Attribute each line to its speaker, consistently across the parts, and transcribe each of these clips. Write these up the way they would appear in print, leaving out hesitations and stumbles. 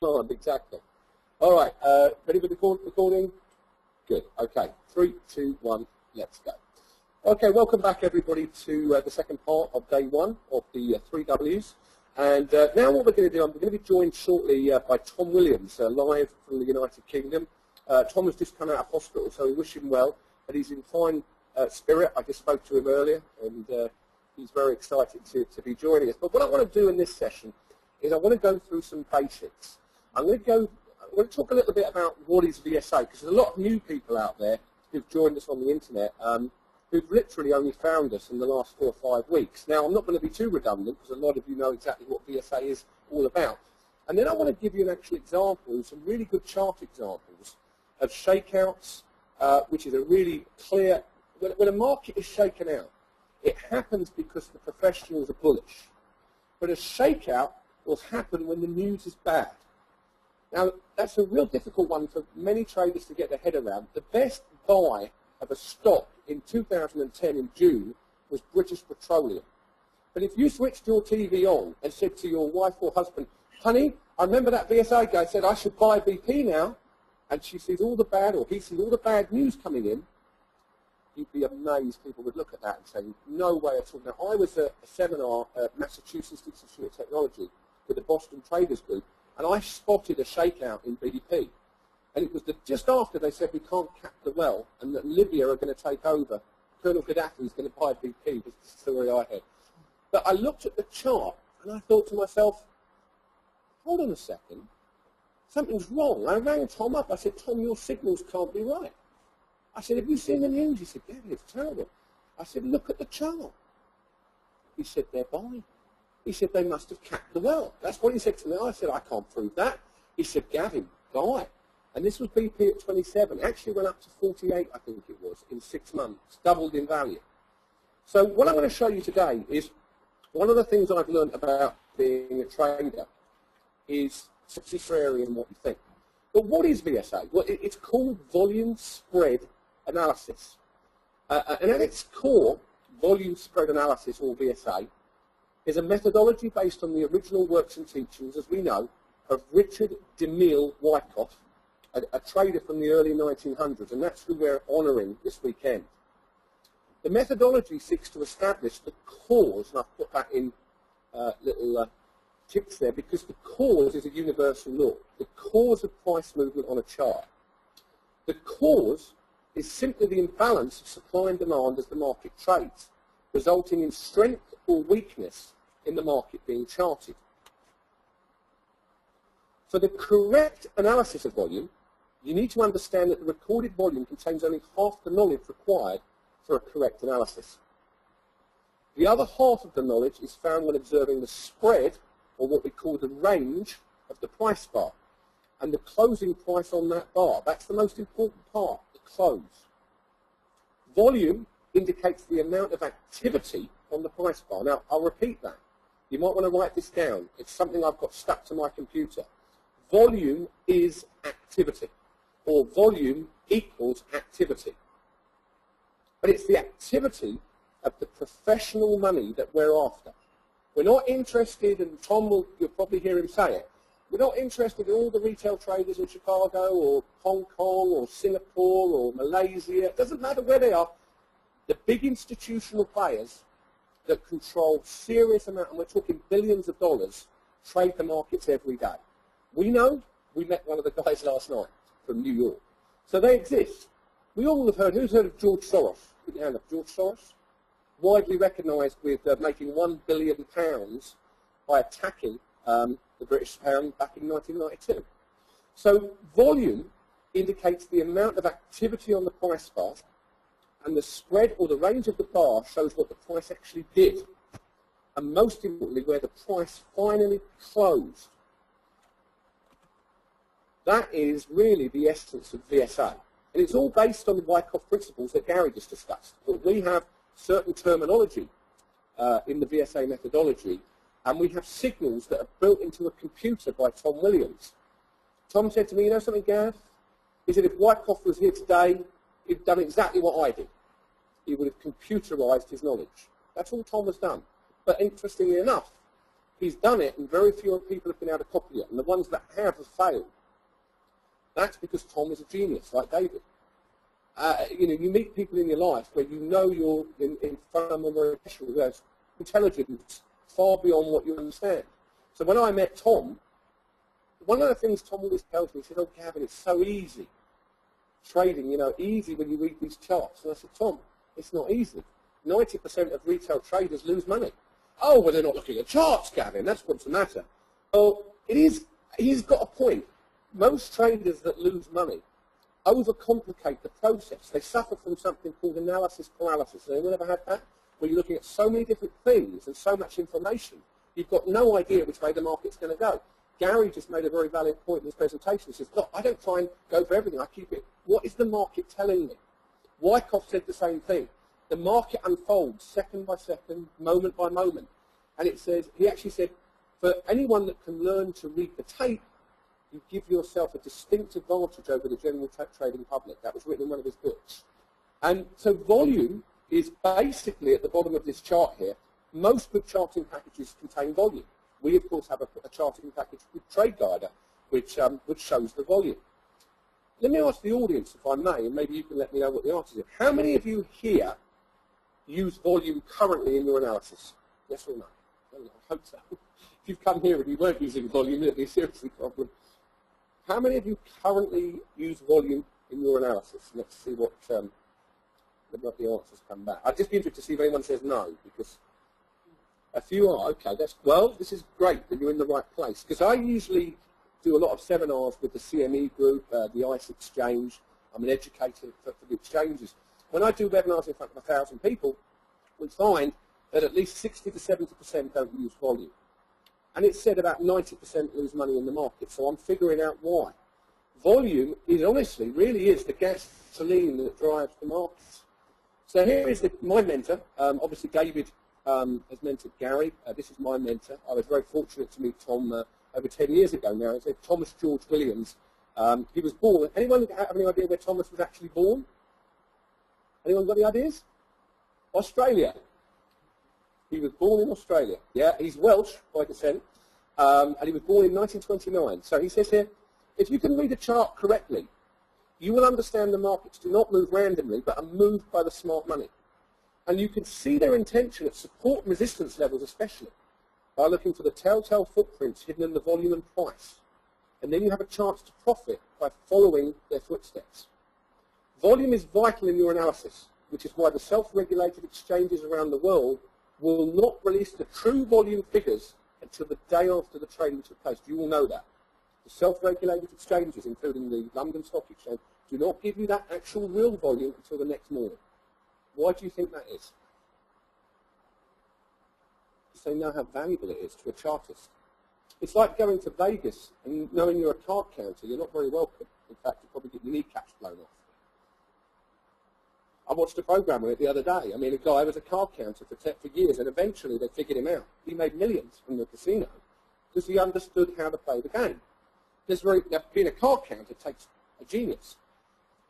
Speaker 1: on, exactly. All right, ready for the recording? Good, okay. 3, 2, 1, let's go. Okay, welcome back everybody to the second part of day one of the 3 Ws. And now what we're going to do, I'm going to be joined shortly by Tom Williams, live from the United Kingdom. Tom has just come out of hospital, so we wish him well, but he's in fine spirit. I just spoke to him earlier, and he's very excited to be joining us. But what I want to do in this session is I want to go through some basics. I'm going to talk a little bit about what is VSA, because there's a lot of new people out there who've joined us on the internet who've literally only found us in the last 4 or 5 weeks. Now, I'm not going to be too redundant, because a lot of you know exactly what VSA is all about. And then I want to give you an actual example, some really good chart examples of shakeouts, which is a really clear, when a market is shaken out, it happens because the professionals are bullish. But a shakeout will happen when the news is bad. Now, that's a real difficult one for many traders to get their head around. The best buy of a stock in 2010 in June was British Petroleum. But if you switched your TV on and said to your wife or husband, honey, I remember that VSA guy said I should buy BP now, and she sees all the bad, or he sees all the bad news coming in, you'd be amazed. People would look at that and say, no way at all. Now, I was at a seminar at Massachusetts Institute of Technology with the Boston Traders Group, and I spotted a shakeout in BP. And it was just after they said we can't cap the well, and that Libya are going to take over. Colonel Gaddafi is going to buy BP, was the story I had. But I looked at the chart, and I thought to myself, hold on a second, something's wrong. I rang Tom up. I said, Tom, your signals can't be right. I said, have you seen the news? He said, yeah, it's terrible. I said, look at the chart. He said, they're buying. He said, they must have capped the well. That's what he said to me. I said, I can't prove that. He said, Gavin, buy. And this was BP at 27. Actually went up to 48, I think it was, in 6 months. Doubled in value. So what I'm going to show you today is one of the things I've learned about being a trader is contrary in what you think. But what is VSA? Well, it's called volume spread analysis. And at its core, volume spread analysis, or VSA, is a methodology based on the original works and teachings, as we know, of Richard DeMille Wyckoff, a trader from the early 1900s, and that's who we're honouring this weekend. The methodology seeks to establish the cause, and I've put that in little ticks there, because the cause is a universal law, the cause of price movement on a chart. The cause is simply the imbalance of supply and demand as the market trades, resulting in strength or weakness in the market being charted. For the correct analysis of volume, you need to understand that the recorded volume contains only half the knowledge required for a correct analysis. The other half of the knowledge is found when observing the spread, or what we call the range, of the price bar, and the closing price on that bar. That's the most important part, the close. Volume indicates the amount of activity on the price bar. Now, I'll repeat that. You might want to write this down. It's something I've got stuck to my computer. Volume is activity, or volume equals activity. But it's the activity of the professional money that we're after. We're not interested, and Tom you'll probably hear him say it, we're not interested in all the retail traders in Chicago or Hong Kong or Singapore or Malaysia. It doesn't matter where they are. The big institutional players that control serious amount, and we're talking billions of dollars, trade the markets every day. We know, we met one of the guys last night from New York. So they exist. We all have heard, who's heard of George Soros? Put your hand up, George Soros? Widely recognised with making £1 billion by attacking the British pound back in 1992. So volume indicates the amount of activity on the price bar, and the spread or the range of the bar shows what the price actually did, and most importantly, where the price finally closed. That is really the essence of VSA. And it's all based on the Wyckoff principles that Gary just discussed. But we have certain terminology in the VSA methodology, and we have signals that are built into a computer by Tom Williams. Tom said to me, you know something, Gav? He said, if Wyckoff was here today, he'd done exactly what I did. He would have computerized his knowledge. That's all Tom has done. But interestingly enough, He's done it, and very few people have been able to copy it. And the ones that have failed. That's because Tom is a genius, like David. You meet people in your life where you know you're in front of them very special, who has intelligence far beyond what you understand. So when I met Tom, one of the things Tom always tells me, he said, "Oh, Gavin, it's so easy. Trading, easy when you read these charts." And I said, "Tom, it's not easy. 90% of retail traders lose money." "Oh, well, they're not looking at charts, Gavin. That's what's the matter." Well, it is. He's got a point. Most traders that lose money overcomplicate the process. They suffer from something called analysis paralysis. Have anyone ever had that? Where you're looking at so many different things and so much information, you've got no idea which way the market's going to go. Gary just made a very valid point in his presentation. He says, "Look, I don't try and go for everything. I keep it. What is the market telling me?" Wyckoff said the same thing. The market unfolds second by second, moment by moment. And it says, he actually said, for anyone that can learn to read the tape, you give yourself a distinct advantage over the general trading public. That was written in one of his books. And so volume is basically at the bottom of this chart here. Most good charting packages contain volume. We, of course, have a charting package with Trade Guider, which shows the volume. Let me ask the audience, if I may, and maybe you can let me know what the answer is. How many of you here use volume currently in your analysis? Yes or no? I hope so. If you've come here and you weren't using volume, it'd be a seriously problem. How many of you currently use volume in your analysis? Let's see what the answers come back. I'd just be interested to see if anyone says no, because a few are. Okay, well, this is great that you're in the right place, because I usually do a lot of seminars with the CME group, the ICE exchange. I'm an educator for the exchanges. When I do webinars in front of 1,000 people, we find that at least 60 to 70% don't use volume. And it's said about 90% lose money in the market, so I'm figuring out why. Volume is honestly, really is the gasoline that drives the markets. So here is my mentor. Obviously, David has mentored Gary. This is my mentor. I was very fortunate to meet Tom over 10 years ago now. It's Thomas George Williams. He was born. Anyone have any idea where Thomas was actually born? Anyone got any ideas? Australia. He was born in Australia. Yeah, he's Welsh by descent, and he was born in 1929. So he says here, if you can read a chart correctly, you will understand the markets do not move randomly, but are moved by the smart money. And you can see their intention at support and resistance levels especially, by looking for the telltale footprints hidden in the volume and price. And then you have a chance to profit by following their footsteps. Volume is vital in your analysis, which is why the self-regulated exchanges around the world will not release the true volume figures until the day after the trading took place. You all know that. The self-regulated exchanges, including the London Stock Exchange, do not give you that actual real volume until the next morning. Why do you think that is? Because they know how valuable it is to a chartist. It's like going to Vegas and knowing you're a card counter. You're not very welcome. In fact, you probably get your kneecaps blown off. I watched a program on it the other day. I mean, a guy was a card counter for years, and eventually they figured him out. He made millions from the casino because he understood how to play the game. Now, being a card counter takes a genius.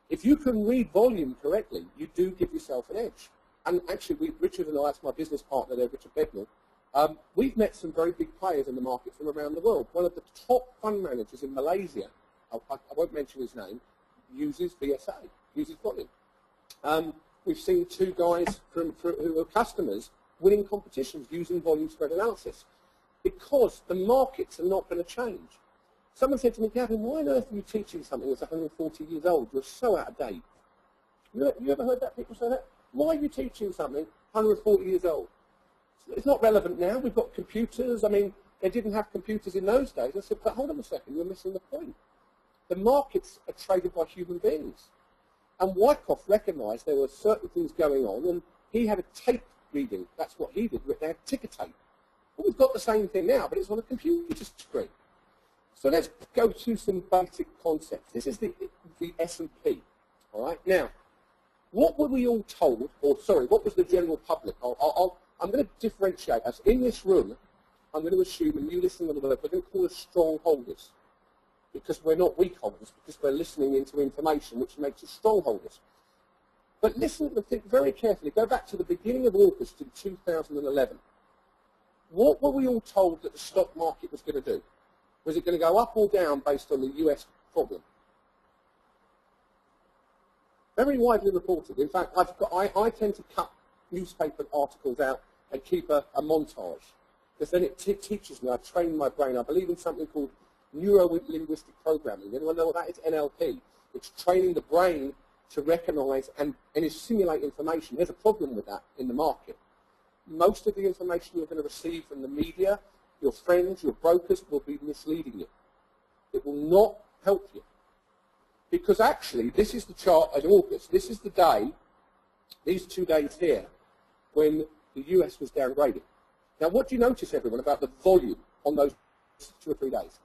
Speaker 1: If you can read volume correctly, you do give yourself an edge. And actually, Richard and I, that's my business partner there, Richard Begnell, we've met some very big players in the market from around the world. One of the top fund managers in Malaysia, I won't mention his name, uses VSA, uses volume. We've seen two guys who are customers winning competitions using volume spread analysis because the markets are not going to change. Someone said to me, Gavin, why on earth are you teaching something that's 140 years old? You're so out of date. You ever heard that people say that? Why are you teaching something 140 years old? It's not relevant now. We've got computers. I mean, they didn't have computers in those days. I said, but hold on a second, you're missing the point. The markets are traded by human beings. And Wyckoff recognised there were certain things going on, and he had a tape reading. That's what he did. They had Tickertape. Well, we've got the same thing now, but it's on a computer screen. So let's go to some basic concepts. This is the S&P. All right. Now, what were we all told? Or sorry, what was the general public? I'm going to differentiate us in this room. I'm going to assume, and you listening on the word, we're going to call us strongholders. Because we're not weak holders, because we're listening into information which makes us strongholders. But listen and think very carefully. Go back to the beginning of August in 2011. what were we all told that the stock market was going to do? Was it going to go up or down based on the US problem? Very widely reported. In fact, I tend to cut newspaper articles out and keep a montage, because then it teaches me, I train my brain. I believe in something called neuro-linguistic programming. Anyone know what that is? NLP. It's training the brain to recognize and assimilate information. There's a problem with that in the market. Most of the information you're going to receive from the media, your friends, your brokers, will be misleading you. It will not help you. Because actually, this is the chart in August. This is the day, these 2 days here, when the US was downgraded. Now, what do you notice, everyone, about the volume on those 2 or 3 days?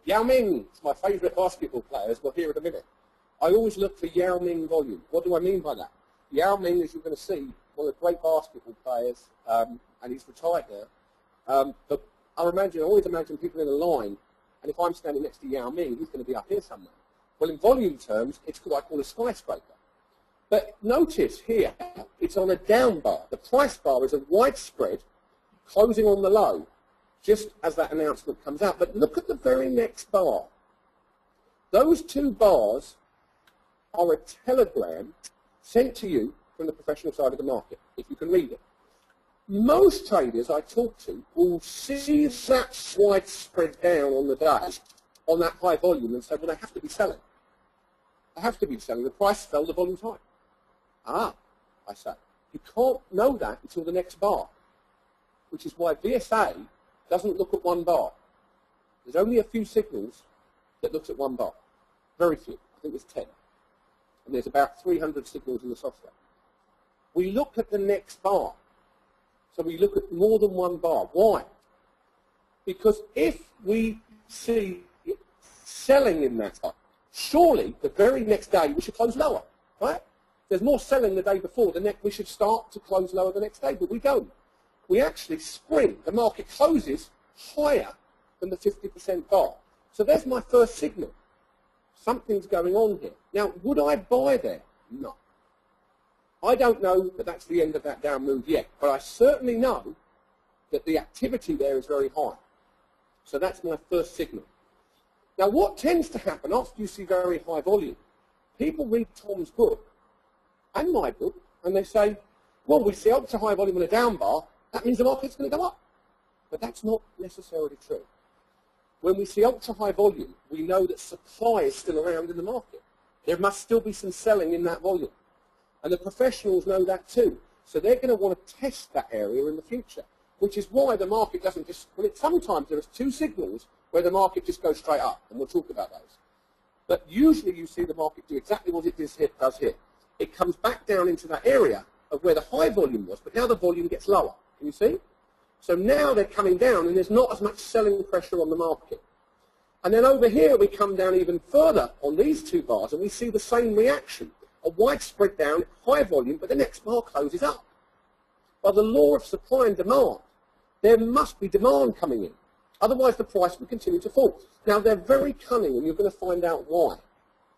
Speaker 1: Yao Ming, it's my favourite basketball player, as we'll hear in a minute. I always look for Yao Ming volume. What do I mean by that? Yao Ming, as you're going to see, one of the great basketball players, and he's retired now. But I always imagine people in a line, and if I'm standing next to Yao Ming, he's going to be up here somewhere. Well, in volume terms, it's what I call a skyscraper. But notice here, it's on a down bar. The price bar is a widespread, closing on the low, just as that announcement comes out. But look at the very next bar. Those 2 bars are a telegram sent to you from the professional side of the market, if you can read it. Most traders I talk to will see that widespread down on the day, on that high volume, and say, well, they have to be selling. They have to be selling. The price fell, the volume's high. Ah, I say. You can't know that until the next bar, which is why VSA doesn't look at 1 bar. There's only a few signals that looks at 1 bar. Very few. I think there's 10. And there's about 300 signals in the software. We look at the next bar. So we look at more than 1 bar. Why? Because if we see selling in that bar, surely the very next day we should close lower, right? There's more selling the day before, we should start to close lower the next day, but we don't. We actually spring. The market closes higher than the 50% bar. So there's my first signal. Something's going on here. Now, would I buy there? No. I don't know that that's the end of that down move yet, but I certainly know that the activity there is very high. So that's my first signal. Now, what tends to happen after you see very high volume? People read Tom's book and my book, and they say, well, we see ultra high volume in a down bar, that means the market's going to go up. But that's not necessarily true. When we see ultra high volume, we know that supply is still around in the market. There must still be some selling in that volume. And the professionals know that too. So they're going to want to test that area in the future, which is why the market doesn't just, well, sometimes there are 2 signals where the market just goes straight up, and we'll talk about those. But usually you see the market do exactly what it does here. It comes back down into that area of where the high volume was, but now the volume gets lower. Can you see? So now they're coming down, and there's not as much selling pressure on the market. And then over here we come down even further on these 2 bars, and we see the same reaction. A widespread down, high volume, but the next bar closes up. By the law of supply and demand, there must be demand coming in. Otherwise, the price will continue to fall. Now, they're very cunning, and you're going to find out why.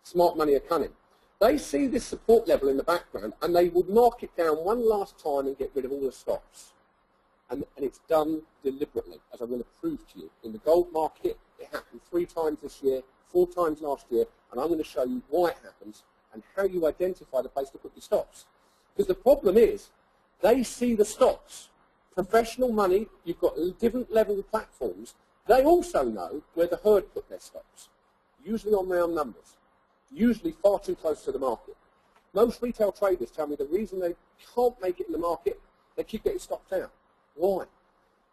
Speaker 1: Smart money are cunning. They see this support level in the background, and they would mark it down one last time and get rid of all the stops. And it's done deliberately, as I'm going to prove to you. In the gold market, it happened 3 times this year, 4 times last year, and I'm going to show you why it happens and how you identify the place to put your stops. Because the problem is, they see the stops. Professional money, you've got different level platforms. They also know where the herd put their stops, usually on round numbers, usually far too close to the market. Most retail traders tell me the reason they can't make it in the market, they keep getting stopped out. Why?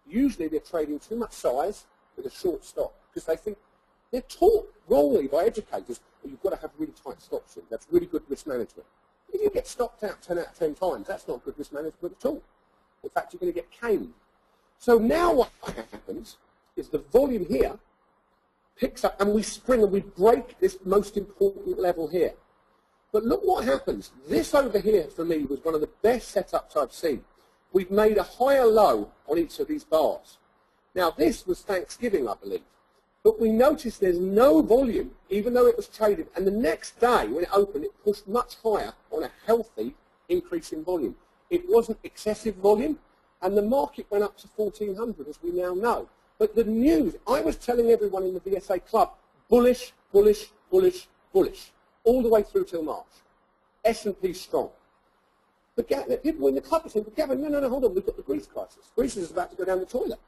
Speaker 1: Usually they're trading too much size with a short stop, because they think they're taught wrongly by educators, well, you've got to have really tight stops in. That's really good risk management. If you get stopped out 10 out of 10 times, that's not good risk management at all. In fact, you're going to get caned. So now what happens is the volume here picks up, and we spring and we break this most important level here. But look what happens. This over here, for me, was one of the best setups I've seen. We've made a higher low on each of these bars. Now, this was Thanksgiving, I believe. But we noticed there's no volume, even though it was traded. And the next day, when it opened, it pushed much higher on a healthy increase in volume. It wasn't excessive volume, and the market went up to 1400, as we now know. But the news, I was telling everyone in the VSA club, bullish, bullish, bullish, bullish, all the way through till March. S&P strong. But people in the club were saying, but Gavin, no, hold on, we've got the Greece crisis. Greece is about to go down the toilet.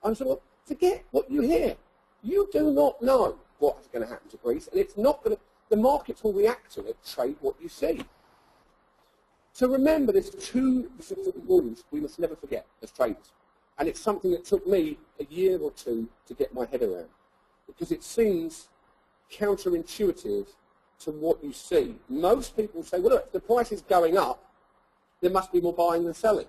Speaker 1: I'm saying, well, forget what you hear. You do not know what's going to happen to Greece, and it's not going to, the markets will react to it, trade what you see. So remember, there's two rules we must never forget as traders. And it's something that took me a year or two to get my head around, because it seems counterintuitive to what you see. Most people say, well, look, if the price is going up, there must be more buying than selling.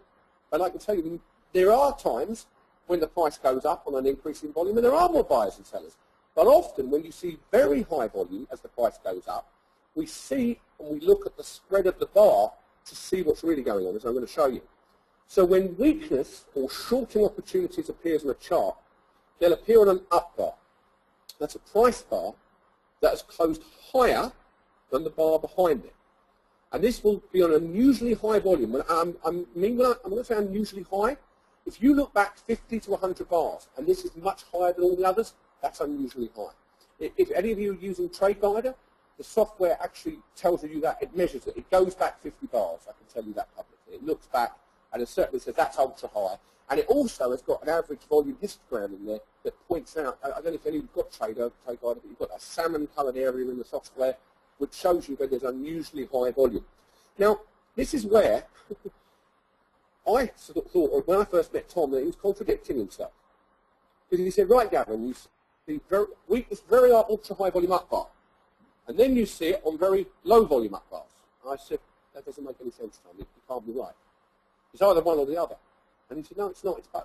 Speaker 1: And I can tell you, there are times when the price goes up on an increase in volume, and there are more buyers than sellers. But often, when you see very high volume as the price goes up, we see and we look at the spread of the bar to see what's really going on, as I'm going to show you. So when weakness or shorting opportunities appears on a chart, they'll appear on an up bar. That's a price bar that has closed higher than the bar behind it. And this will be on unusually high volume. I'm going to say unusually high. If you look back 50 to 100 bars, and this is much higher than all the others, that's unusually high. If any of you are using Trade Guider, the software actually tells you that. It measures it. It goes back 50 bars, I can tell you that publicly. It looks back, and it certainly says that's ultra high. And it also has got an average volume histogram in there that points out, I don't know if any of you've got Trade Guider, but you've got a salmon-coloured area in the software which shows you that there's unusually high volume. Now, this is where I sort of thought, when I first met Tom, that he was contradicting himself. Because he said, right, Gavin, you see weakness very ultra-high volume up bar. And then you see it on very low volume up bars. And I said, that doesn't make any sense, Tom. You can't be right. It's either one or the other. And he said, no, it's not, it's both.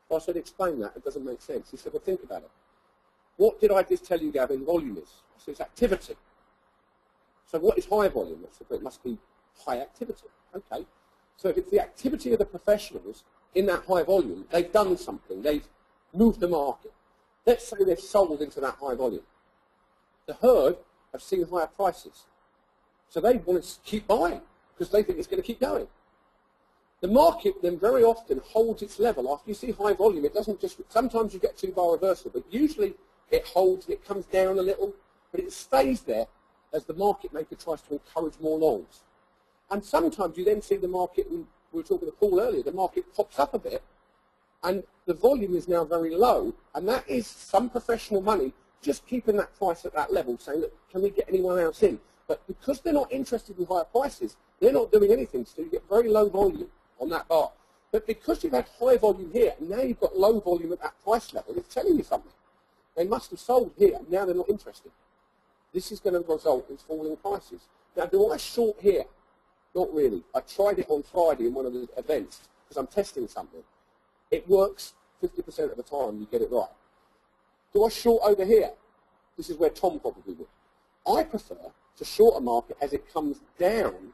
Speaker 1: So I said, explain that. It doesn't make sense. He said, well, think about it. What did I just tell you, Gavin, volume is? I said, it's activity. So what is high volume? I said, well, it must be high activity. Okay. So if it's the activity of the professionals in that high volume, they've done something. They've moved the market. Let's say they've sold into that high volume. The herd have seen higher prices. So they want to keep buying because they think it's going to keep going. The market then very often holds its level. After you see high volume, it doesn't just, sometimes you get two-bar reversal, but usually it holds, it comes down a little, but it stays there as the market maker tries to encourage more longs. And sometimes you then see the market, and we were talking to Paul earlier, the market pops up a bit, and the volume is now very low, and that is some professional money just keeping that price at that level, saying, look, can we get anyone else in? But because they're not interested in higher prices, they're not doing anything, so you get very low volume on that bar. But because you've had high volume here, and now you've got low volume at that price level, it's telling you something. They must have sold here, and now they're not interested. This is going to result in falling prices. Now, do I short here? Not really. I tried it on Friday in one of the events, because I'm testing something. It works 50% of the time, you get it right. Do I short over here? This is where Tom probably would. I prefer to short a market as it comes down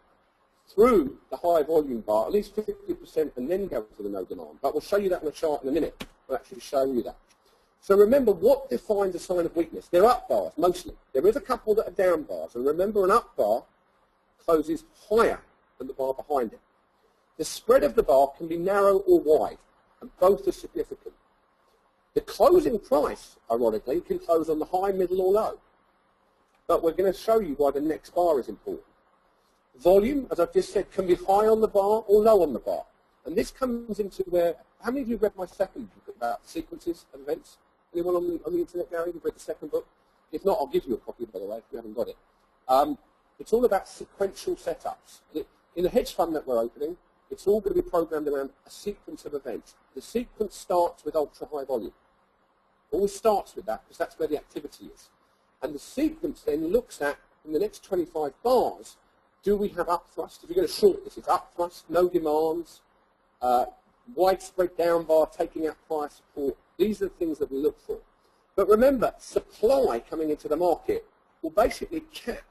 Speaker 1: through the high volume bar, at least 50%, and then go to the no demand. But we'll show you that on a chart in a minute. We'll actually show you that. So remember, what defines a sign of weakness? They're up bars, mostly. There is a couple that are down bars. And remember, an up bar closes higher than the bar behind it. The spread of the bar can be narrow or wide, and both are significant. The closing price, ironically, can close on the high, middle, or low. But we're going to show you why the next bar is important. Volume, as I've just said, can be high on the bar or low on the bar. And this comes into where, how many of you read my second book about sequences of events? Anyone on the internet, Gary, who've read the second book? If not, I'll give you a copy, by the way, if you haven't got it. It's all about sequential setups. In the hedge fund that we're opening, it's all going to be programmed around a sequence of events. The sequence starts with ultra-high volume. Always starts with that because that's where the activity is. And the sequence then looks at, in the next 25 bars, do we have upthrust? If you're going to short this, it's upthrust, no demands, widespread down bar, taking out price support. These are the things that we look for. But remember, supply coming into the market will basically cap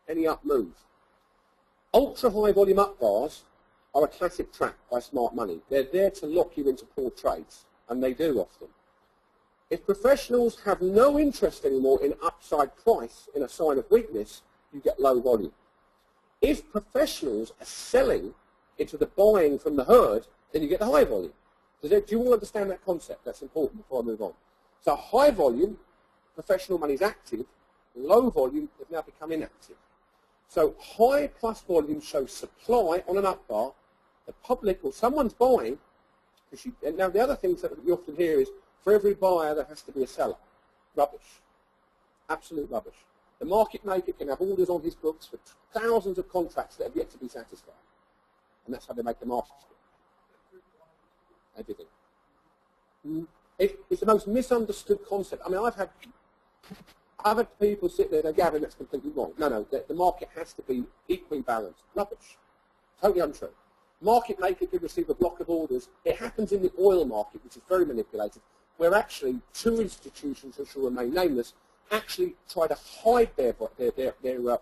Speaker 1: any up move. Ultra-high volume up bars are a classic trap by smart money. They're there to lock you into poor trades, and they do often. If professionals have no interest anymore in upside price in a sign of weakness, you get low volume. If professionals are selling into the buying from the herd, then you get the high volume. So do you all understand that concept? That's important before I move on. So high volume, professional money is active. Low volume has now become inactive. So high plus volume shows supply on an up bar. The public or someone's buying. And now the other things that you often hear is, for every buyer there has to be a seller. Rubbish. Absolute rubbish. The market maker can have orders on his books for thousands of contracts that have yet to be satisfied. And that's how they make the market. Everything. It's the most misunderstood concept. I mean, I've had people sit there and go, Gavin, that's completely wrong. No, the market has to be equally balanced. Rubbish. Totally untrue. Market maker could receive a block of orders. It happens in the oil market, which is very manipulated, where actually two institutions, which will remain nameless, actually try to hide their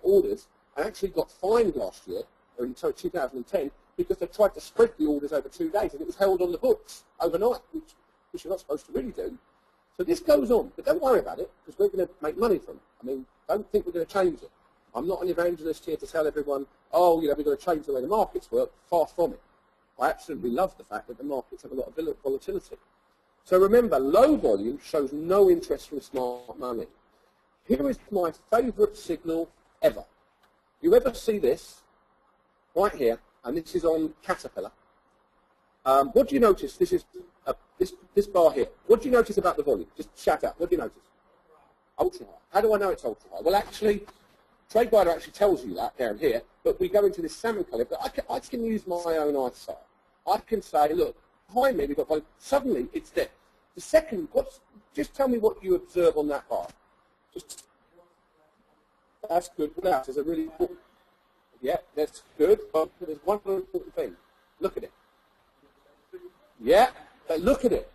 Speaker 1: orders and actually got fined last year, or in 2010, because they tried to spread the orders over 2 days, and it was held on the books overnight, which you're not supposed to really do. So this goes on, but don't worry about it, because we're going to make money from it. I mean, don't think we're going to change it. I'm not an evangelist here to tell everyone, oh, we're going to change the way the markets work. Far from it. I absolutely love the fact that the markets have a lot of volatility. So remember, low volume shows no interest from smart money. Here is my favourite signal ever. You ever see this? Right here, and this is on Caterpillar. What do you notice? This is this bar here. What do you notice about the volume? Just shout out. What do you notice? Ultra high. How do I know it's ultra high? Well, actually, TradeGuider actually tells you that down here, but we go into this salmon colour. But I can use my own eyesight. I can say, look, behind me we've got volume. Suddenly, it's there. The second, just tell me what you observe on that bar. That's good. What else? There's a really important. Yeah, that's good. But there's one more important thing. Look at it. Yeah, but look at it.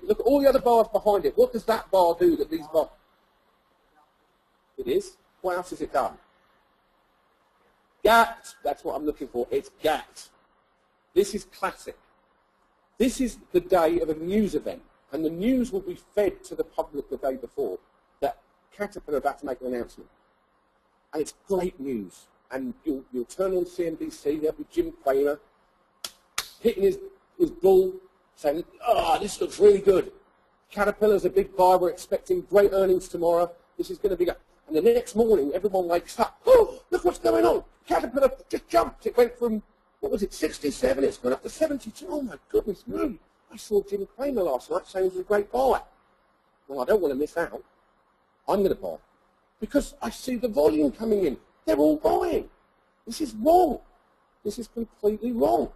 Speaker 1: Look at all the other bars behind it. What does that bar do that these bars? It is. What else has it done? GAT. That's what I'm looking for. It's GAT. This is classic. This is the day of a news event, and the news will be fed to the public the day before that Caterpillar are about to make an announcement. And it's great news. And you'll turn on CNBC, there'll be Jim Cramer hitting his bull, saying, oh, this looks really good. Caterpillar's a big buy, we're expecting great earnings tomorrow. This is going to be good. And the next morning, everyone wakes up, oh, look what's going on. Caterpillar just jumped. It went from, what was it, 67, it's gone up to 72. Oh, my goodness me. I saw Jim Cramer last night saying it was a great buy. Well, I don't want to miss out. I'm going to buy. Because I see the volume coming in. They're all buying. This is wrong. This is completely wrong.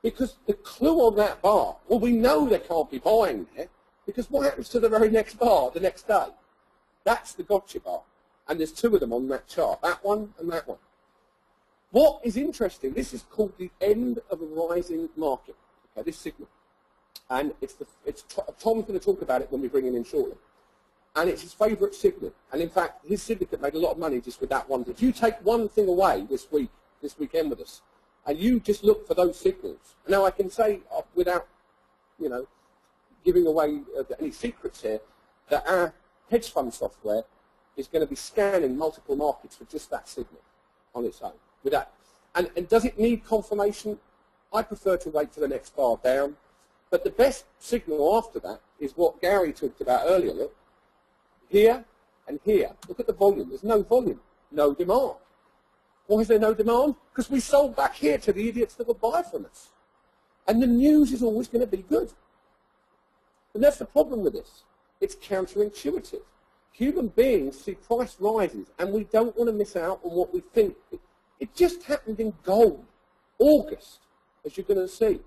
Speaker 1: Because the clue on that bar, well, we know they can't be buying there, because what happens to the very next bar the next day? That's the gotcha bar. And there's two of them on that chart, that one and that one. What is interesting, this is called the end of a rising market, okay, this signal. And Tom's going to talk about it when we bring him in shortly. And it's his favourite signal. And in fact, his syndicate made a lot of money just with that one. If you take one thing away this weekend with us, and you just look for those signals. Now I can say, without, giving away any secrets here, that our hedge fund software is going to be scanning multiple markets for just that signal on its own. With that. And does it need confirmation? I prefer to wait for the next bar down. But the best signal after that is what Gary talked about earlier. Look. Here and here. Look at the volume. There's no volume. No demand. Why is there no demand? Because we sold back here to the idiots that would buy from us. And the news is always going to be good. And that's the problem with this. It's counterintuitive. Human beings see price rises, and we don't want to miss out on what we think. It just happened in gold. August, as you're going to see.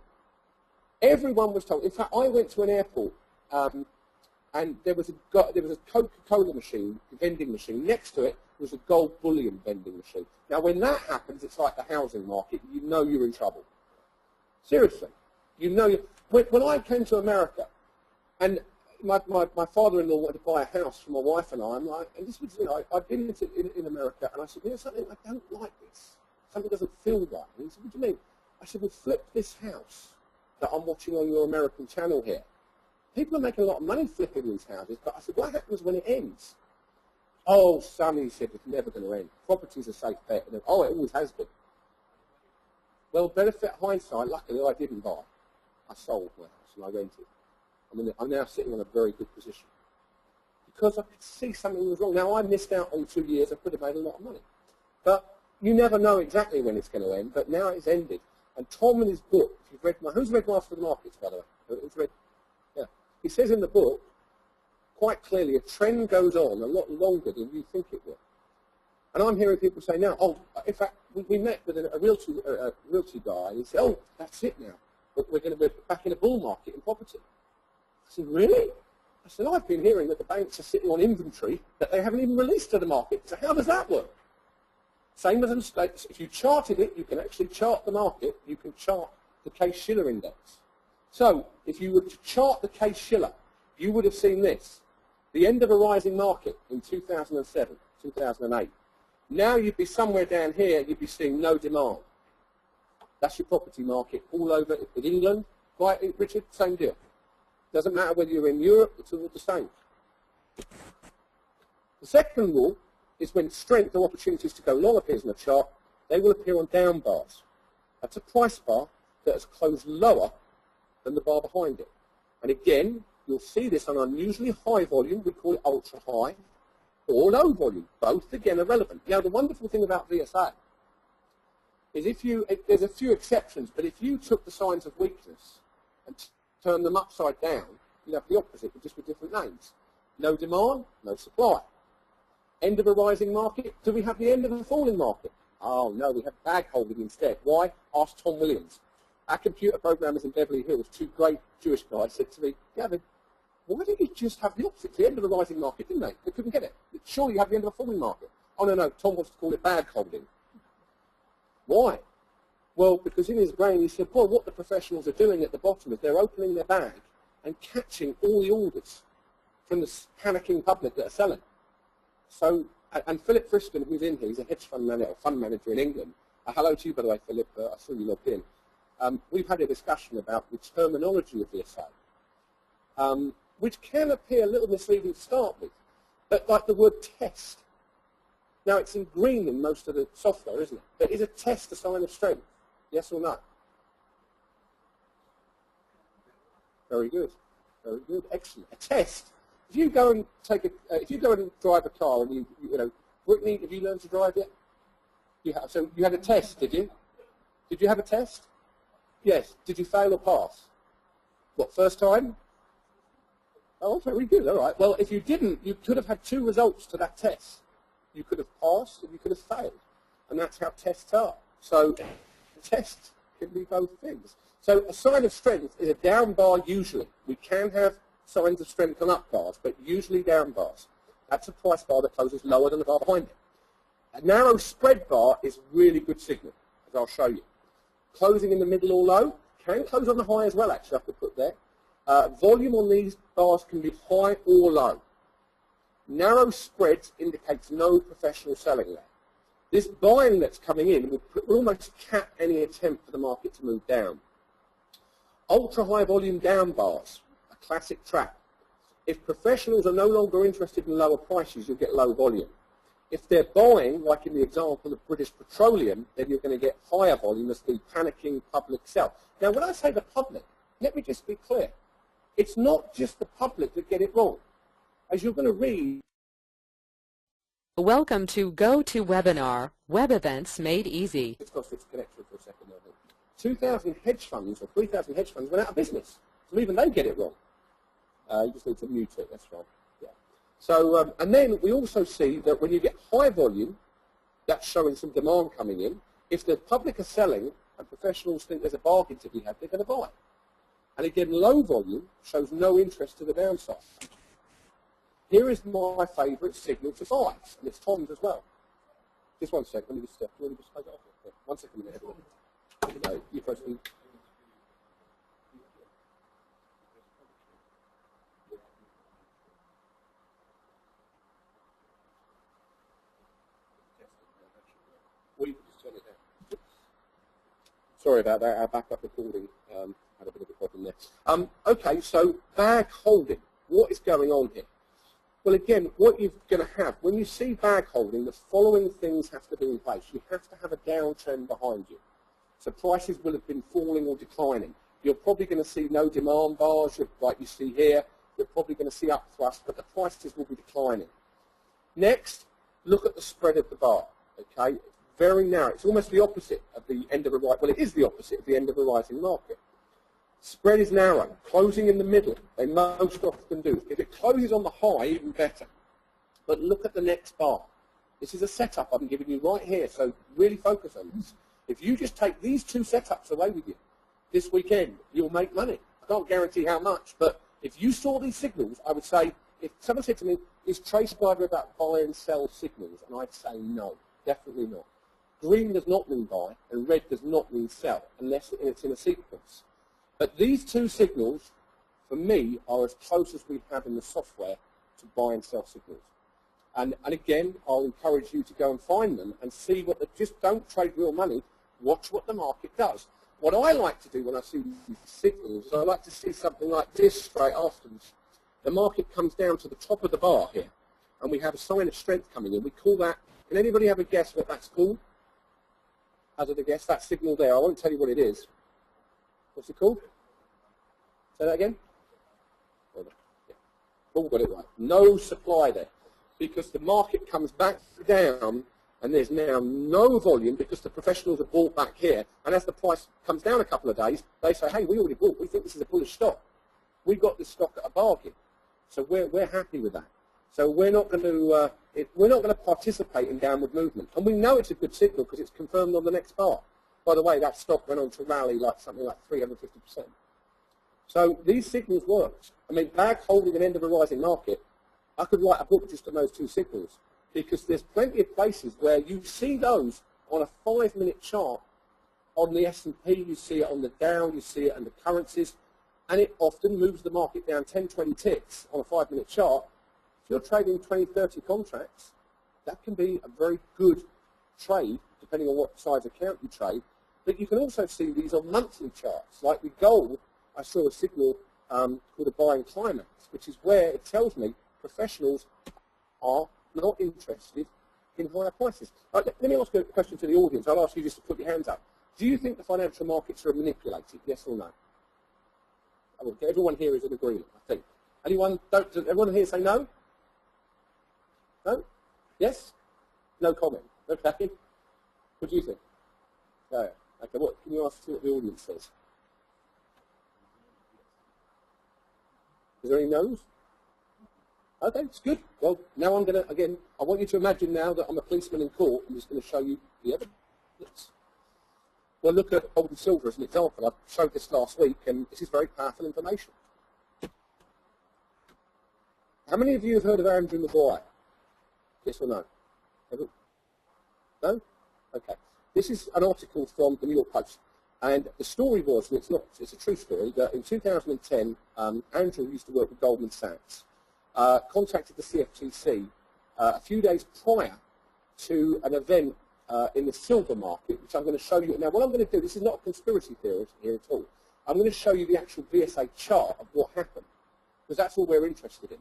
Speaker 1: Everyone was told. In fact, I went to an airport, and there was a Coca-Cola machine, vending machine. Next to it was a gold bullion vending machine. Now, when that happens, it's like the housing market. You know you're in trouble. Seriously. You know when I came to America, and my father-in-law wanted to buy a house for my wife and I, and this was, I'd been in America, and I said, something, I don't like this. Something doesn't feel right. And he said, what do you mean? I said, well, flip this house that I'm watching on your American channel here. People are making a lot of money flipping these houses, but I said, what happens when it ends? Oh, son, he said, it's never going to end. Property's a safe bet. And oh, it always has been. Well, benefit hindsight, luckily I didn't buy. I sold my house and I rented. I mean, I'm now sitting in a very good position. Because I could see something was wrong. Now, I missed out on 2 years. I could have made a lot of money. But you never know exactly when it's going to end, but now it's ended. And Tom in his book, if you've read, who's read Master of the Markets, by the way? Who's read? Yeah. He says in the book, quite clearly, a trend goes on a lot longer than you think it will. And I'm hearing people say now, oh, in fact, we met with a realty guy, and he said, oh, that's it now. We're going to be back in a bull market in property. I said, really? I said, I've been hearing that the banks are sitting on inventory that they haven't even released to the market. So how does that work? Same as in States. If you charted it, you can actually chart the market. You can chart the Case-Shiller index. So if you were to chart the Case-Shiller, you would have seen this. The end of a rising market in 2007, 2008. Now you'd be somewhere down here, you'd be seeing no demand. That's your property market all over in England. Right, Richard? Same deal. Doesn't matter whether you're in Europe, it's all the same. The second rule is when strength or opportunities to go long appears in the chart, they will appear on down bars. That's a price bar that has closed lower than the bar behind it. And again, you'll see this on unusually high volume, we call it ultra high, or low volume. Both, again, are relevant. Now, the wonderful thing about VSA is there's a few exceptions, but if you took the signs of weakness and turned them upside down, you'd have the opposite, but just with different names. No demand, no supply. End of a rising market, do we have the end of a falling market? Oh, no, we have bag holding instead. Why? Ask Tom Williams. Our computer programmers in Beverly Hills, 2 great Jewish guys, said to me, Gavin, why didn't you just have the opposite? The end of a rising market, didn't they? They couldn't get it. Surely you have the end of a falling market. Oh, no, Tom wants to call it bag holding. Why? Well, because in his brain he said, boy, what the professionals are doing at the bottom is they're opening their bag and catching all the orders from the panicking public that are selling. So, and Philip Friston, who's in here, he's a hedge fund manager in England. Hello to you, by the way, Philip. I saw you logged in. We've had a discussion about the terminology of VSA, which can appear a little misleading to start with, but like the word test. Now, it's in green in most of the software, isn't it? But is a test a sign of strength? Yes or no? Very good. Very good. Excellent. A test. If you go and if you go and drive a car, and you know, Brittany, have you learned to drive yet? You have. So you had a test, did you? Did you have a test? Yes. Did you fail or pass? What, first time? Oh, very good. All right. Well, if you didn't, you could have had 2 results to that test. You could have passed and you could have failed. And that's how tests are. So tests can be both things. So a sign of strength is a down bar usually. We can have signs of strength on up bars, but usually down bars. That's a price bar that closes lower than the bar behind it. A narrow spread bar is really good signal, as I'll show you. Closing in the middle or low, can close on the high as well, actually, I could put there. Volume on these bars can be high or low. Narrow spreads indicates no professional selling there. This buying that's coming in will almost cap any attempt for the market to move down. Ultra high volume down bars, a classic trap. If professionals are no longer interested in lower prices, you'll get low volume. If they're buying, like in the example of British Petroleum, then you're going to get higher volume as the panicking public sell. Now, when I say the public, let me just be clear. It's not just the public that get it wrong. As you're going to read.
Speaker 2: Welcome to GoToWebinar, Web Events Made Easy.
Speaker 1: It's lost its connection for a second. 2,000 hedge funds or 3,000 hedge funds went out of business. So even they get it wrong. You just need to mute it, that's right. Yeah. So, and then we also see that when you get high volume, that's showing some demand coming in. If the public are selling and professionals think there's a bargain to be had, they're going to buy. And again, low volume shows no interest to the downside. Here is my favourite signal to buy, and it's Tom's as well. Just 1 second, let me just, take it off. Yeah, 1 second a minute, everyone. You press me. Or you can just turn it down. Sorry about that, our backup recording had a bit of a problem there. Okay, so bag holding. What is going on here? Well, again, what you're going to have, when you see bag holding, the following things have to be in place. You have to have a downtrend behind you. So prices will have been falling or declining. You're probably going to see no demand bars like you see here. You're probably going to see upthrust, but the prices will be declining. Next, look at the spread of the bar. Okay, very narrow. It's almost the opposite of the end of a right. Well, it is the opposite of the end of a rising market. Spread is narrow, closing in the middle. They most often do. If it closes on the high, even better. But look at the next bar. This is a setup I'm giving you right here, so really focus on this. If you just take these two setups away with you this weekend, you'll make money. I can't guarantee how much, but if you saw these signals, I would say, if someone said to me, is TraceBible about buy and sell signals? And I'd say no, definitely not. Green does not mean buy, and red does not mean sell, unless it's in a sequence. But these two signals, for me, are as close as we have in the software to buy and sell signals. And again, I'll encourage you to go and find them and see what just don't trade real money, watch what the market does. What I like to do when I see these signals is I like to see something like this straight afterwards. The market comes down to the top of the bar here, and we have a sign of strength coming in. We call that, can anybody have a guess what that's called? Hazard a guess, that signal there. I won't tell you what it is. What's it called? Say that again? Yeah. All got it right. No supply there, because the market comes back down and there's now no volume because the professionals have bought back here, and as the price comes down a couple of days, they say, hey, we already bought, we think this is a bullish stock. We got this stock at a bargain, so we're happy with that. So we're not going to participate in downward movement, and we know it's a good signal because it's confirmed on the next bar. By the way, that stock went on to rally like something like 350%. So these signals work. I mean, bag holding an end of a rising market, I could write a book just on those two signals, because there's plenty of places where you see those on a 5-minute chart on the S&P, you see it on the Dow, you see it on the currencies, and it often moves the market down 10, 20 ticks on a 5-minute chart. If you're trading 20, 30 contracts, that can be a very good trade, depending on what size account you trade. But you can also see these on monthly charts. Like with gold, I saw a signal called a buying climax, which is where it tells me professionals are not interested in higher prices. Right, let me ask a question to the audience. I'll ask you just to put your hands up. Do you think the financial markets are manipulated? Yes or no? I will get everyone here is in agreement, I think. Does everyone here say no? No? Yes? No comment. Okay. What do you think? No. Okay, what can you ask what the audience says? Is there any no's? Okay, it's good. Well, now I'm going to, again, I want you to imagine now that I'm a policeman in court. I'm just going to show you the evidence. Well, look at gold and silver as an example. I showed this last week, and this is very powerful information. How many of you have heard of Andrew Maguire? Yes or no? No? Okay. This is an article from the New York Post. And the story was, and it's a true story, that in 2010, Andrew used to work with Goldman Sachs, contacted the CFTC a few days prior to an event in the silver market, which I'm going to show you. Now, what I'm going to do, this is not a conspiracy theory here at all. I'm going to show you the actual VSA chart of what happened, because that's all we're interested in.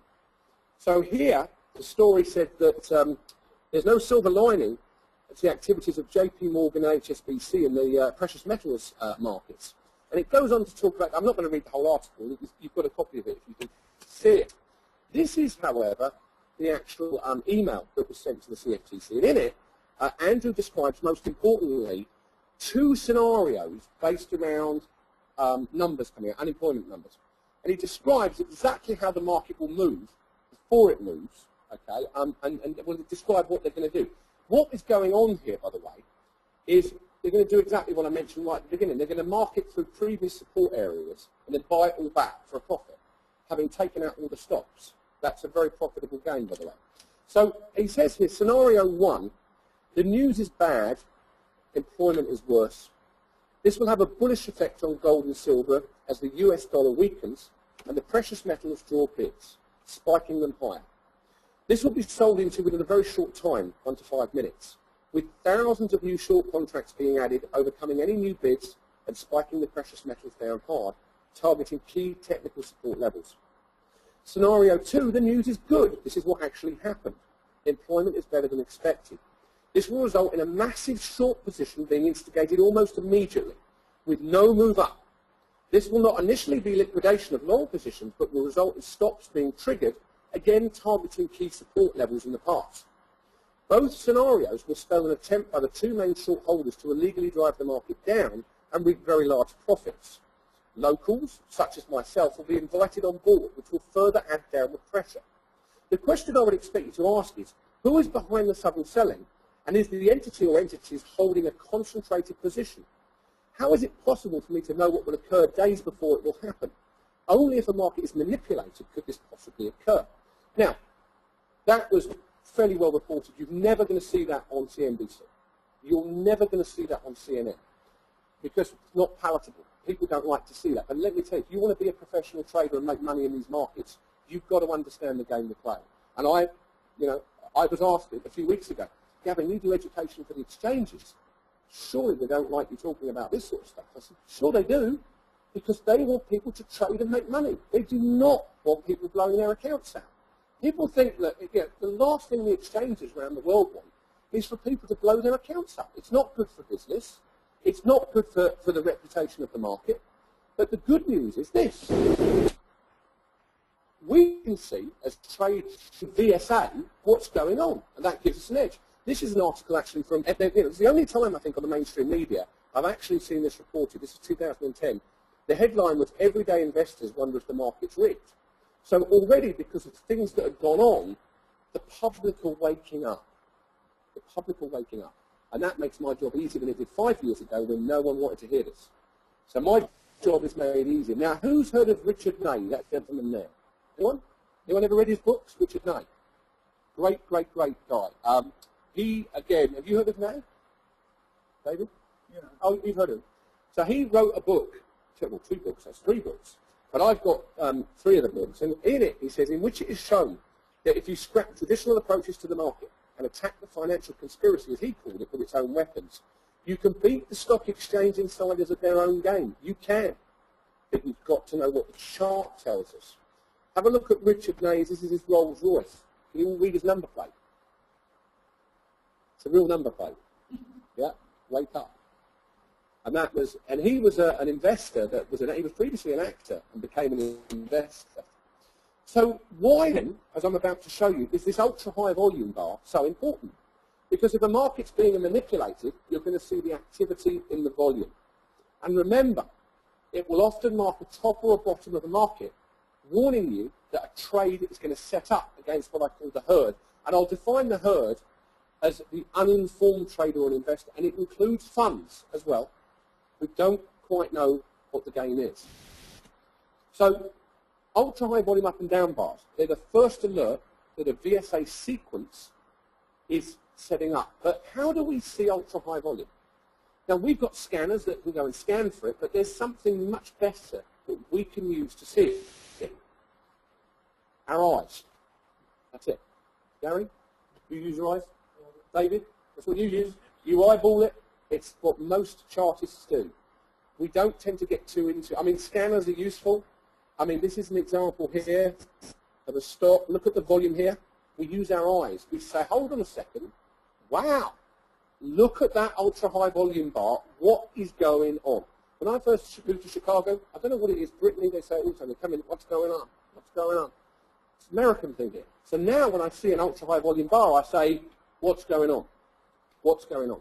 Speaker 1: So here, the story said that there's no silver lining to the activities of JP Morgan and HSBC in the precious metals markets. And it goes on to talk about, I'm not going to read the whole article, you've got a copy of it if you can see it. This is, however, the actual email that was sent to the CFTC. And in it, Andrew describes, most importantly, two scenarios based around numbers coming out, unemployment numbers. And he describes exactly how the market will move before it moves, okay, and will describe what they're going to do. What is going on here, by the way, is they're going to do exactly what I mentioned right at the beginning. They're going to market through previous support areas and then buy it all back for a profit, having taken out all the stops. That's a very profitable game, by the way. So he says here, scenario one, the news is bad, employment is worse. This will have a bullish effect on gold and silver as the US dollar weakens and the precious metals draw bids, spiking them higher. This will be sold into within a very short time, 1 to 5 minutes, with thousands of new short contracts being added, overcoming any new bids and spiking the precious metals down hard, targeting key technical support levels. Scenario two, the news is good. This is what actually happened. Employment is better than expected. This will result in a massive short position being instigated almost immediately, with no move up. This will not initially be liquidation of long positions, but will result in stops being triggered, again targeting key support levels in the past. Both scenarios will spell an attempt by the two main short holders to illegally drive the market down and reap very large profits. Locals, such as myself, will be invited on board, which will further add downward pressure. The question I would expect you to ask is, who is behind the sudden selling, and is the entity or entities holding a concentrated position? How is it possible for me to know what will occur days before it will happen? Only if a market is manipulated could this possibly occur. Now, that was fairly well reported. You're never going to see that on CNBC. You're never going to see that on CNN because it's not palatable. People don't like to see that. But let me tell you, if you want to be a professional trader and make money in these markets, you've got to understand the game we're playing. And I was asked it a few weeks ago, Gavin, you do education for the exchanges. Surely they don't like you talking about this sort of stuff. I said, sure they do, because they want people to trade and make money. They do not want people blowing their accounts out. People think that the last thing the exchanges around the world want is for people to blow their accounts up. It's not good for business. It's not good for the reputation of the market. But the good news is this. We can see, as trade VSA, what's going on, and that gives us an edge. This is an article actually from, it's the only time I think on the mainstream media I've actually seen this reported. This is 2010. The headline was, "Everyday investors wonder if the market's rigged." So already, because of things that have gone on, the public are waking up. The public are waking up. And that makes my job easier than it did 5 years ago when no one wanted to hear this. So my job is made easier. Now, who's heard of Richard Ney, that gentleman there? Anyone? Anyone ever read his books? Richard Ney. Great, great, great guy. He, again, have you heard of Ney? David?
Speaker 3: Yeah.
Speaker 1: Oh, you've heard of him. So he wrote a book, well, 2 books, that's 3 books. But I've got 3 of the books. And in it, he says, in which it is shown that if you scrap traditional approaches to the market and attack the financial conspiracy, as he called it, with its own weapons, you can beat the stock exchange insiders at their own game. You can. But you've got to know what the chart tells us. Have a look at Richard Ney's. This is his Rolls Royce. Can you all read his number plate? It's a real number plate. Yeah, wake up. And that was, and he was an investor that was, he was previously an actor and became an investor. So why then, as I'm about to show you, is this ultra-high volume bar so important? Because if a market's being manipulated, you're going to see the activity in the volume. And remember, it will often mark a top or a bottom of the market, warning you that a trade is going to set up against what I call the herd. And I'll define the herd as the uninformed trader or investor, and it includes funds as well, who don't quite know what the game is. So ultra-high volume up and down bars, they're the first alert that a VSA sequence is setting up. But how do we see ultra-high volume? Now, we've got scanners that can go and scan for it, but there's something much better that we can use to see it. Our eyes. That's it. Gary, you use your eyes? David, that's what you use. You eyeball it. It's what most chartists do. We don't tend to get too into, I mean, scanners are useful. I mean, this is an example here of a stock. Look at the volume here. We use our eyes. We say, hold on a second. Wow. Look at that ultra-high volume bar. What is going on? When I first moved to Chicago, I don't know what it is. Brittany, they say all the time, they come in, what's going on? What's going on? It's an American thing here. So now when I see an ultra-high volume bar, I say, what's going on? What's going on?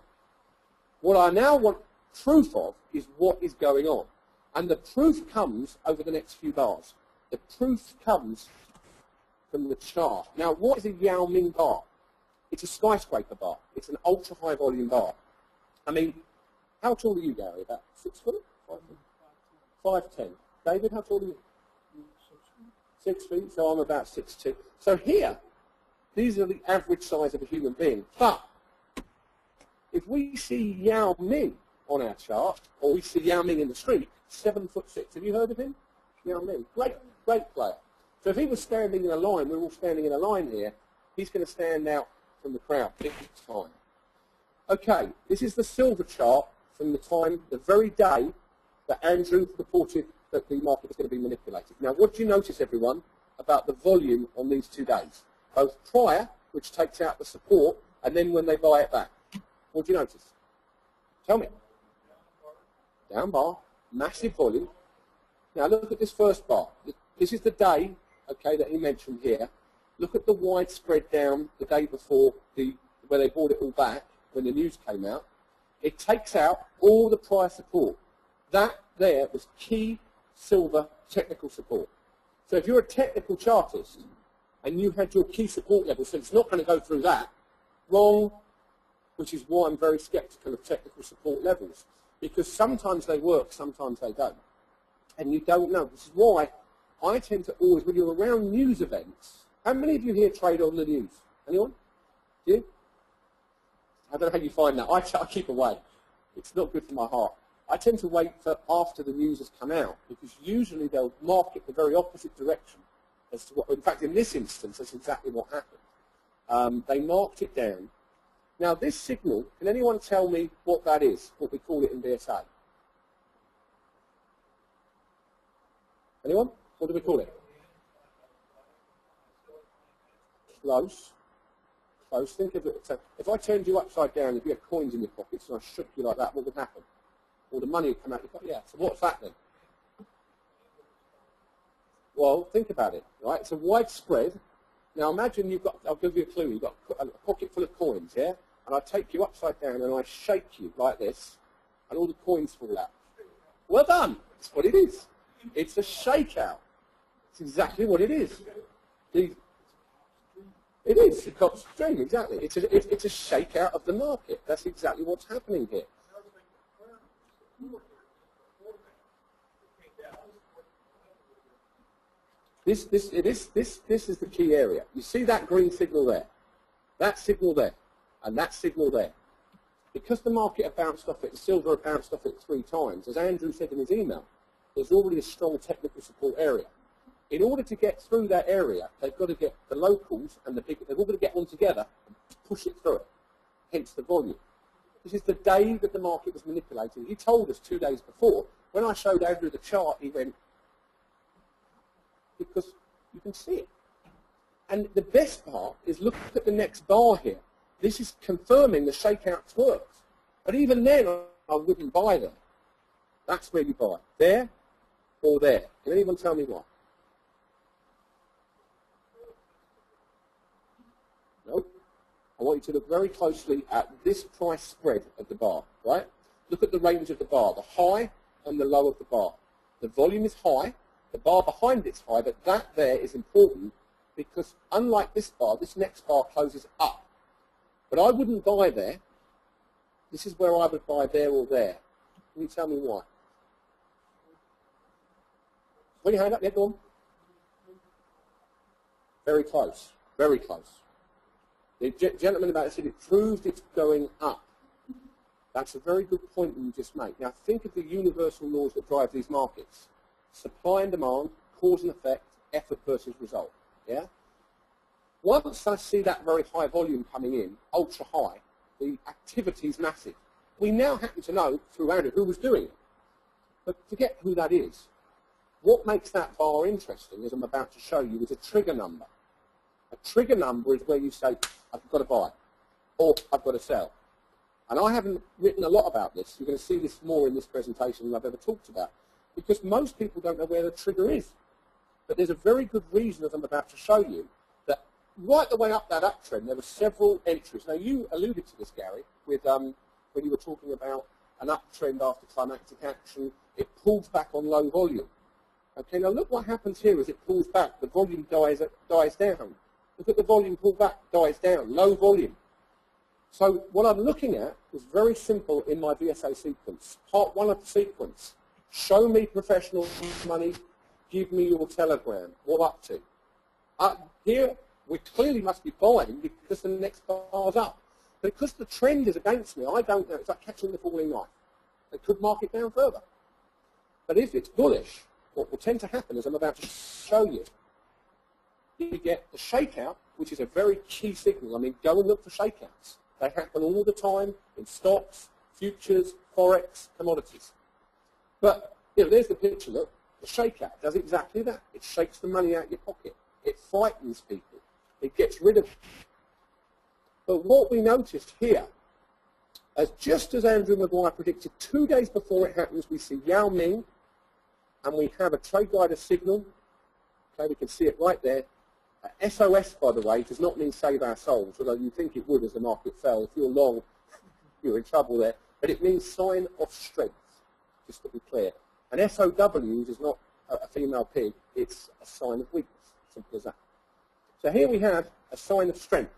Speaker 1: What I now want proof of is what is going on. And the proof comes over the next few bars. The proof comes from the chart. Now, what is a Yao Ming bar? It's a skyscraper bar. It's an ultra-high volume bar. I mean, how tall are you, Gary? About 6 foot? 5 foot? 5'10". David, how tall are you? 6 feet. So I'm about 6'2". So here, these are the average size of a human being. But if we see Yao Ming on our chart, or we see Yao Ming in the street, 7'6". Have you heard of him? Yao Ming. Great, great player. So if he was standing in a line, we're all standing in a line here, he's going to stand out from the crowd big time. Okay, this is the silver chart from the time, the very day that Andrew reported that the market was going to be manipulated. Now, what do you notice, everyone, about the volume on these 2 days? Both prior, which takes out the support, and then when they buy it back. What do you notice? Tell me. Down bar, massive volume. Now look at this first bar. This is the day, okay, that he mentioned here. Look at the widespread down the day before where they brought it all back when the news came out. It takes out all the price support. That there was key silver technical support. So if you're a technical chartist and you had your key support level, so it's not going to go through that, wrong, which is why I'm very skeptical of technical support levels. Because sometimes they work, sometimes they don't. And you don't know. This is why I tend to always, when you're around news events, how many of you here trade on the news? Anyone? You? I don't know how you find that. I keep away. It's not good for my heart. I tend to wait for after the news has come out, because usually they'll mark it the very opposite direction as to what, in fact, in this instance, that's exactly what happened. They marked it down. Now, this signal, can anyone tell me what that is, what we call it in VSA? Anyone? What do we call it? Close. Close. Think of it. So if I turned you upside down, if you had coins in your pockets and I shook you like that, what would happen? All the money would come out. Yeah. So what's that then? Well, think about it. Right. It's a widespread. Now imagine you've got. I'll give you a clue. You've got a pocket full of coins, yeah. And I take you upside down and I shake you like this, and all the coins fall out. Well done. That's what it is. It's a shakeout. It's exactly what it is. It is. It's got string, exactly. It's a shakeout of the market. That's exactly what's happening here. This is the key area. You see that green signal there? That signal there, and that signal there. Because the market had bounced off it, the silver had bounced off it 3 times, as Andrew said in his email, there's already a strong technical support area. In order to get through that area, they've got to get the locals and the big, they've all got to get them together and push it through it, hence the volume. This is the day that the market was manipulated. He told us 2 days before. When I showed Andrew the chart, he went, because you can see it. And the best part is look at the next bar here. This is confirming the shakeouts worked. But even then, I wouldn't buy there. That's where you buy. There or there. Can anyone tell me why? Nope. I want you to look very closely at this price spread of the bar, right? Look at the range of the bar, the high and the low of the bar. The volume is high, the bar behind it's high, but that there is important because unlike this bar, this next bar closes up. But I wouldn't buy there. This is where I would buy there or there. Can you tell me why? Put your hand up, yeah, go on. Very close, very close. The gentleman about it said it proved it's going up. That's a very good point that you just made. Now think of the universal laws that drive these markets. Supply and demand, cause and effect, effort versus result. Yeah? Once I see that very high volume coming in, ultra high, the activity is massive. We now happen to know through Andrew who was doing it. But forget who that is. What makes that bar interesting, as I'm about to show you, is a trigger number. A trigger number is where you say, I've got to buy, or I've got to sell. And I haven't written a lot about this. You're going to see this more in this presentation than I've ever talked about, because most people don't know where the trigger is. But there's a very good reason, as I'm about to show you, that right the way up that uptrend, there were several entries. Now, you alluded to this, Gary, with when you were talking about an uptrend after climactic action. It pulls back on low volume. Okay, now look what happens here as it pulls back. The volume dies down. Look at the volume pull back, dies down, low volume. So what I'm looking at is very simple in my VSA sequence. Part 1 of the sequence. Show me professional money, give me your telegram. What up to? Here, we clearly must be buying because the next bar's up. Because the trend is against me, I don't know. It's like catching the falling knife. It could mark it down further. But if it's bullish, what will tend to happen, as I'm about to show you, you get the shakeout, which is a very key signal. I mean, go and look for shakeouts. They happen all the time in stocks, futures, forex, commodities. But there's the picture, look. The shakeout does exactly that. It shakes the money out of your pocket. It frightens people. It gets rid of it. But what we noticed here Just as Andrew Maguire predicted, 2 days before it happens, we see Yao Ming, and we have a trade rider signal. Okay, we can see it right there. SOS, by the way, does not mean save our souls, although you think it would as the market fell. If you're long, you're in trouble there. But it means sign of strength, just to be clear. And SOW is not a female pig, it's a sign of weakness, simple as that. So here we have a sign of strength.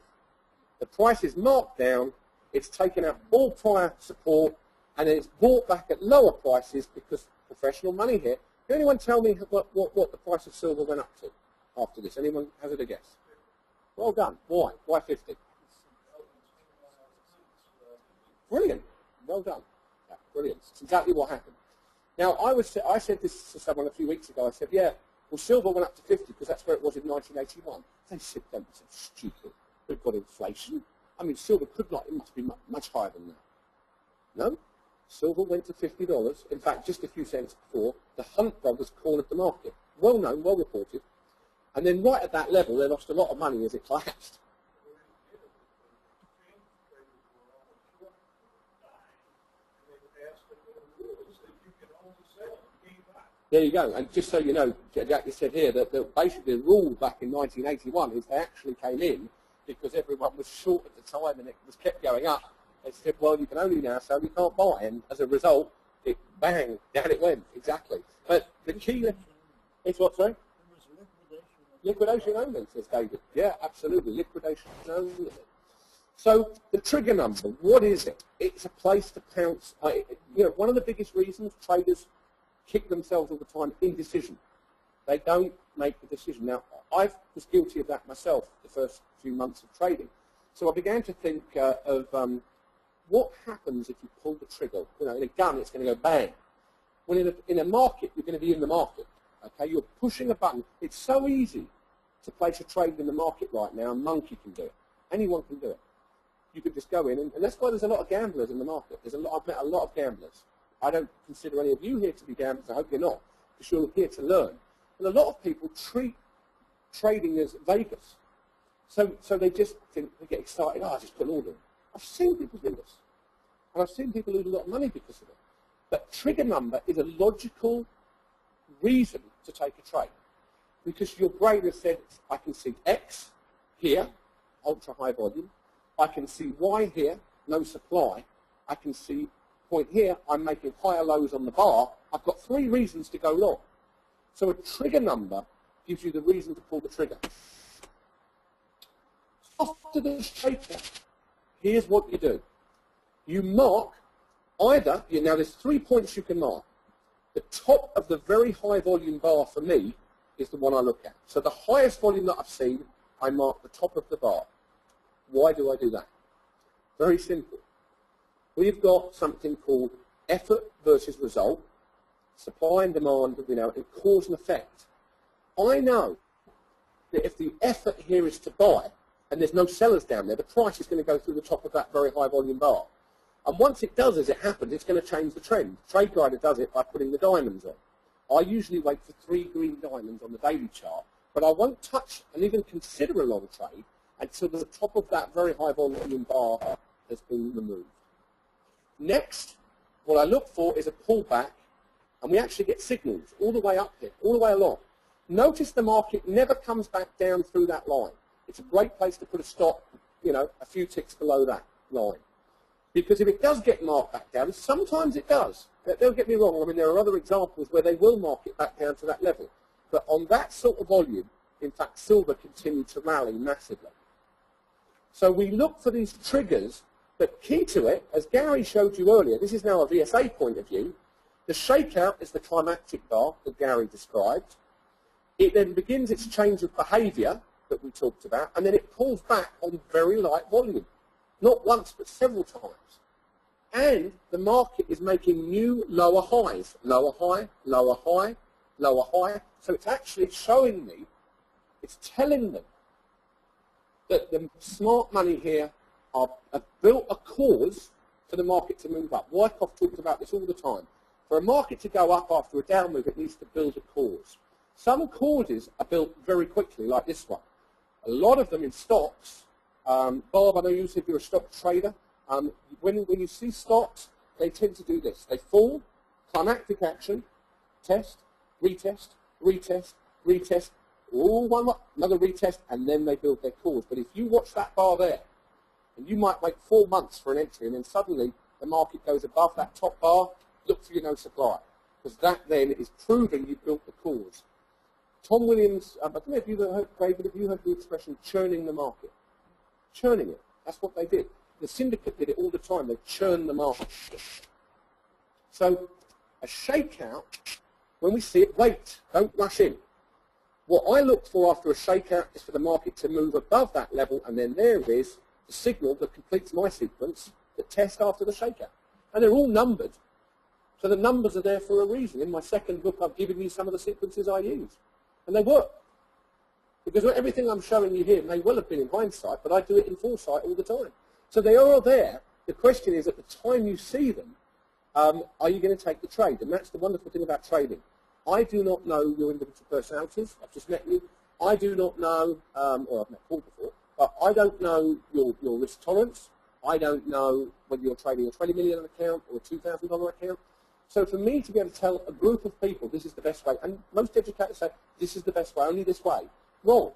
Speaker 1: The price is marked down, it's taken out all prior support, and then it's bought back at lower prices because professional money here. Can anyone tell me what the price of silver went up to after this? Anyone hazard a guess? Well done. Why? Why 50? Brilliant. Well done. Yeah, brilliant. That's exactly what happened. Now, I said this to someone a few weeks ago. I said, yeah, well, silver went up to 50 because that's where it was in 1981. They said, don't be so stupid. We've got inflation. I mean, silver could not, it must be much higher than that. No. Silver went to $50. In fact, just a few cents before, the Hunt brothers cornered the market. Well known, well reported. And then right at that level, they lost a lot of money as it collapsed. There you go. And just so you know, Jack said here that basically the rule back in 1981 is they actually came in because everyone was short at the time and it was kept going up. They said, well, you can only now sell, you can't buy. And as a result, it bang, down it went. Exactly. But the key is what, sorry? Liquidation only, says David. Yeah, absolutely. Liquidation only. So the trigger number, what is it? It's a place to pounce. One of the biggest reasons traders kick themselves all the time, indecision. They don't make the decision. Now, I was guilty of that myself the first few months of trading. So I began to think of what happens if you pull the trigger. In a gun, it's going to go bang. Well, in a market, you're going to be in the market. Okay, you're pushing a button. It's so easy to place a trade in the market right now. A monkey can do it. Anyone can do it. You could just go in, and that's why there's a lot of gamblers in the market. I've met a lot of gamblers. I don't consider any of you here to be gamblers. I hope you're not, because you're here to learn. And a lot of people treat trading as Vegas. So they just think, they get excited, I just put an order in. I've seen people do this. And I've seen people lose a lot of money because of it. But trigger number is a logical reason to take a trade. Because your brain has said, I can see X here, ultra high volume. I can see Y here, no supply. I can see point here, I'm making higher lows on the bar. I've got 3 reasons to go long. So a trigger number gives you the reason to pull the trigger. After the shakedown, here's what you do. You mark either, now there's 3 points you can mark. The top of the very high volume bar for me is the one I look at. So the highest volume that I've seen, I mark the top of the bar. Why do I do that? Very simple. We've got something called effort versus result, supply and demand, and cause and effect. I know that if the effort here is to buy, and there's no sellers down there, the price is going to go through the top of that very high volume bar. And once it does, as it happens, it's going to change the trend. Trade Guider does it by putting the diamonds on. I usually wait for 3 green diamonds on the daily chart, but I won't touch and even consider a long trade until the top of that very high volume bar has been removed. Next, what I look for is a pullback, and we actually get signals all the way up here, all the way along. Notice the market never comes back down through that line. It's a great place to put a stop, a few ticks below that line. Because if it does get marked back down, sometimes it does. Don't get me wrong, I mean, there are other examples where they will mark it back down to that level. But on that sort of volume, in fact, silver continued to rally massively. So we look for these triggers, but key to it, as Gary showed you earlier, this is now a VSA point of view, the shakeout is the climactic bar that Gary described. It then begins its change of behaviour that we talked about, and then it pulls back on very light volume. Not once, but several times. And the market is making new lower highs. Lower high, lower high, lower high. So it's actually showing me, it's telling me that the smart money here have built a cause for the market to move up. Wyckoff talks about this all the time. For a market to go up after a down move, it needs to build a cause. Some causes are built very quickly, like this one. A lot of them in stocks. Bob, I know you said you're a stock trader. When you see stocks, they tend to do this. They fall, climactic action, test, retest, retest, retest, all one, another retest, and then they build their calls. But if you watch that bar there, and you might wait 4 months for an entry, and then suddenly the market goes above that top bar, look for your no supply. Because that then is proving you've built the cause. Tom Williams, I don't know if you've heard, David, have you heard the expression churning the market? Churning it. That's what they did. The syndicate did it all the time. They churned the market. So a shakeout, when we see it, wait. Don't rush in. What I look for after a shakeout is for the market to move above that level, and then there is the signal that completes my sequence, the test after the shakeout. And they're all numbered. So the numbers are there for a reason. In my second book, I've given you some of the sequences I use. And they work. Because everything I'm showing you here may well have been in hindsight, but I do it in foresight all the time. So they are there. The question is, at the time you see them, are you going to take the trade? And that's the wonderful thing about trading. I do not know your individual personalities. I've just met you. I do not know, or I've met Paul before, but I don't know your risk tolerance. I don't know whether you're trading a $20 million account or a $2,000 account. So for me to be able to tell a group of people this is the best way, and most educators say this is the best way, only this way. Wrong.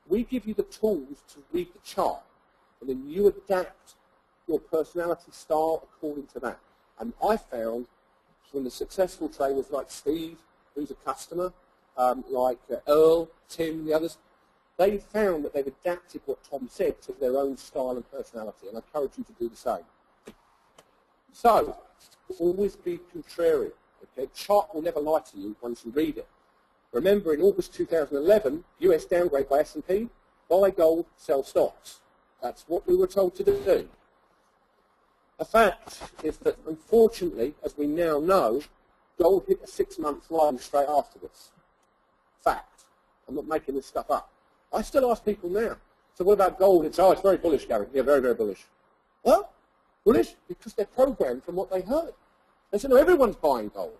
Speaker 1: We give you the tools to read the chart, and then you adapt your personality style according to that. And I found from the successful traders like Steve, who's a customer, like Earl, Tim, the others, they found that they've adapted what Tom said to their own style and personality, and I encourage you to do the same. So, always be contrarian. Okay? Chart will never lie to you once you read it. Remember, in August 2011, US downgrade by S&P, buy gold, sell stocks. That's what we were told to do. The fact is that, unfortunately, as we now know, gold hit a 6-month line straight afterwards. Fact. I'm not making this stuff up. I still ask people now, so what about gold? It's very bullish, Gary. Yeah, very, very bullish. Well, bullish because they're programmed from what they heard. They said, no, everyone's buying gold.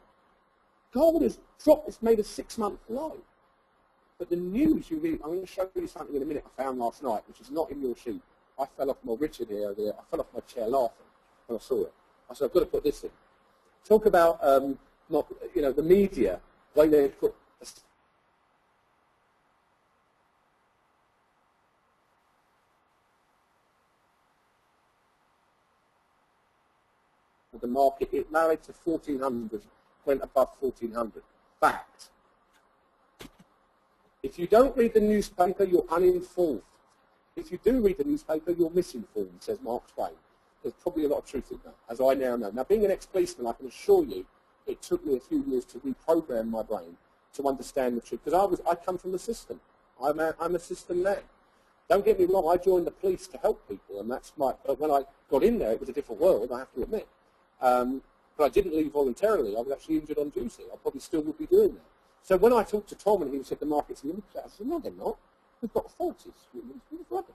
Speaker 1: Gold has dropped, it's made a 6-month low. But the news you read, I'm going to show you something in a minute I found last night, which is not in your sheet. I fell off, well, Richard here, I fell off my chair laughing when I saw it. I said, I've got to put this in. Talk about, the media, the way they put the market, it married to 1400, went above 1400. Fact. If you don't read the newspaper, you're uninformed. If you do read the newspaper, you're misinformed, says Mark Twain. There's probably a lot of truth in that, as I now know. Now, being an ex-policeman, I can assure you, it took me a few years to reprogram my brain to understand the truth, because I come from the system. I'm a system man. Don't get me wrong, I joined the police to help people, and that's but when I got in there, it was a different world, I have to admit. But I didn't leave voluntarily. I was actually injured on duty. I probably still would be doing that. So when I talked to Tom and he said the market's limited, I said, no, they're not. We've got authorities. It's rubbish.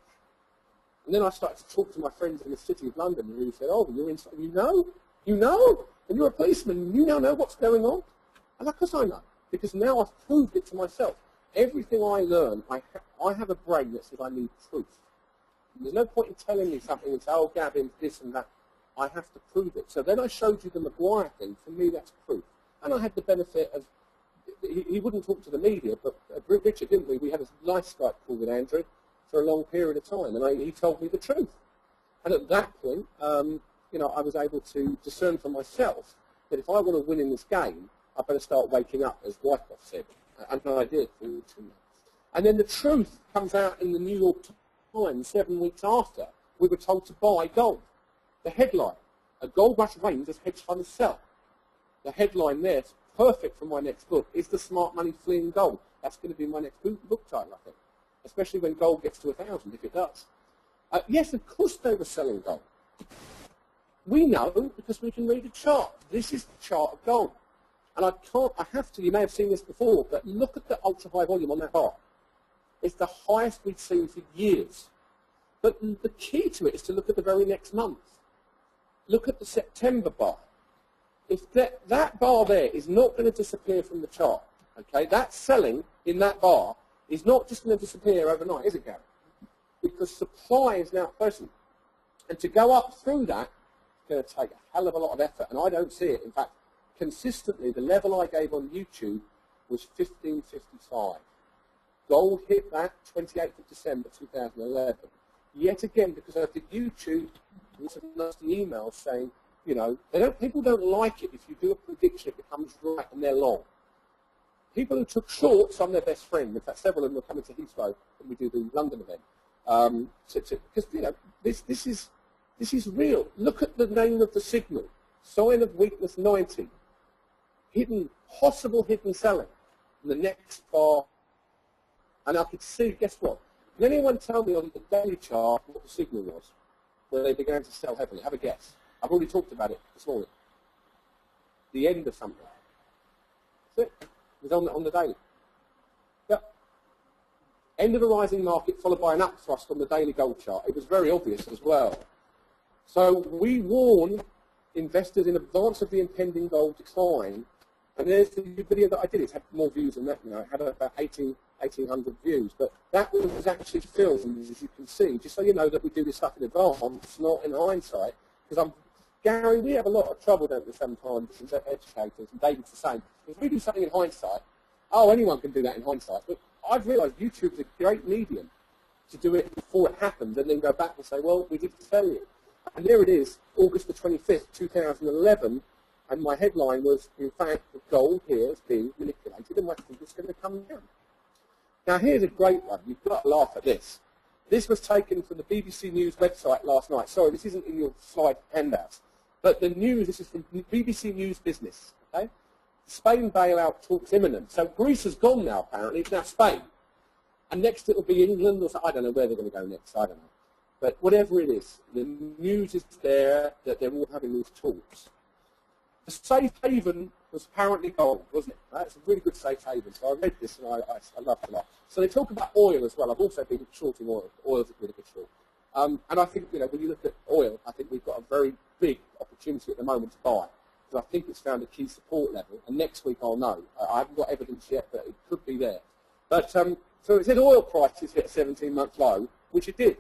Speaker 1: And then I started to talk to my friends in the City of London who said, oh, you're inside. You know, and you're a policeman, you now know what's going on. And of course I know, because now I've proved it to myself. Everything I learn, I have a brain that says I need proof. And there's no point in telling me something and say, oh, Gavin, this and that. I have to prove it. So then I showed you the Maguire thing. For me, that's proof. And I had the benefit of, he wouldn't talk to the media, but Richard, didn't we? We had a nice Skype call with Andrew for a long period of time, and he told me the truth. And at that point, I was able to discern for myself that if I want to win in this game, I better start waking up, as Wyckoff said. And I did. And then the truth comes out in the New York Times 7 weeks after. We were told to buy gold. The headline, a gold rush reigns as hedge funds sell. The headline there, perfect for my next book, is the smart money fleeing gold. That's going to be my next book title, I think, especially when gold gets to 1,000, if it does. Yes, of course they were selling gold. We know because we can read a chart. This is the chart of gold. And I have to, you may have seen this before, but look at the ultra-high volume on that bar. It's the highest we've seen for years. But the key to it is to look at the very next month. Look at the September bar. If that bar there is not going to disappear from the chart, okay, that selling in that bar is not just going to disappear overnight, is it, Gary? Because supply is now present. And to go up through that is going to take a hell of a lot of effort, and I don't see it. In fact, consistently, the level I gave on YouTube was 15.55. Gold hit that 28th of December 2011. Yet again, because I did YouTube, there was some nasty emails saying, you know, people don't like it if you do a prediction, it becomes right and they're long. People who took shorts, I'm their best friend. In fact, several of them are coming to Heathrow when we do the London event. Because, you know, this is real. Look at the name of the signal. Sign of weakness 90. Possible hidden selling. And the next bar, and I could see, guess what? Can anyone tell me on the daily chart what the signal was where they began to sell heavily? Have a guess. I've already talked about it this morning. The end of something. That's it. It was on the daily. Yep. End of a rising market followed by an upthrust on the daily gold chart. It was very obvious as well. So we warn investors in advance of the impending gold decline. And there's the video that I did. It had more views than that. You know, it had about 1,800 views. But that was actually filmed, as you can see, just so you know that we do this stuff in advance, not in hindsight. Because Gary, we have a lot of trouble, don't we, sometimes, as educators, and David's the same. If we do something in hindsight, anyone can do that in hindsight. But I've realised YouTube's a great medium to do it before it happens and then go back and say, well, we did tell you. And there it is, August the 25th, 2011, and my headline was, in fact, the gold here is being manipulated and I think it's going to come down. Now, here's a great one. You've got to laugh at this. This was taken from the BBC News website last night. Sorry, this isn't in your slide handouts. But the news, this is from BBC News Business. Okay? Spain bailout talks imminent. So Greece has gone now, apparently. It's now Spain. And next it will be England, or so, I don't know where they're going to go next. I don't know. But whatever it is, the news is there that they're all having these talks. The safe haven was apparently gold, wasn't it? That's a really good safe haven. So I read this and I loved it a lot. So they talk about oil as well. I've also been shorting oil. Oil's a really good short. And I think, you know, when you look at oil, I think we've got a very big opportunity at the moment to buy. Because I think it's found a key support level. And next week I'll know. I haven't got evidence yet, but it could be there. But so it said oil prices hit a 17-month low, which it did.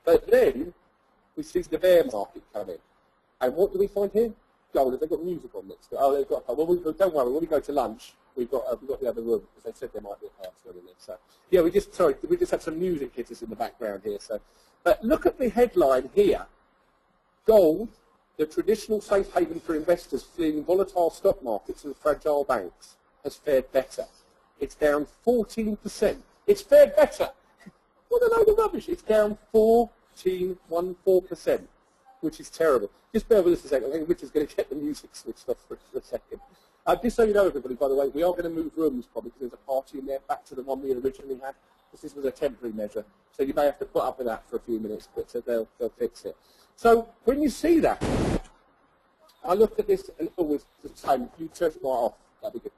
Speaker 1: But then we see the bear market come in. And what do we find here? Gold. They've got music on next. They've got. Well, don't worry. When we go to lunch, we've got the other room because they said there might be a party in there. So yeah, we just had some music hitters in the background here. So, but look at the headline here. Gold, the traditional safe haven for investors fleeing volatile stock markets and fragile banks, has fared better. It's down 14%. It's fared better. What a load of rubbish. It's down 14.14%. Which is terrible. Just bear with us a second. I think Richard's going to get the music switched off for a second. Just so you know, everybody, by the way, we are going to move rooms probably because there's a party in there back to the one we originally had. Because this was a temporary measure. So you may have to put up with that for a few minutes, but they'll fix it. So when you see that, I look at this and always the same. You turn it off. That'd be good.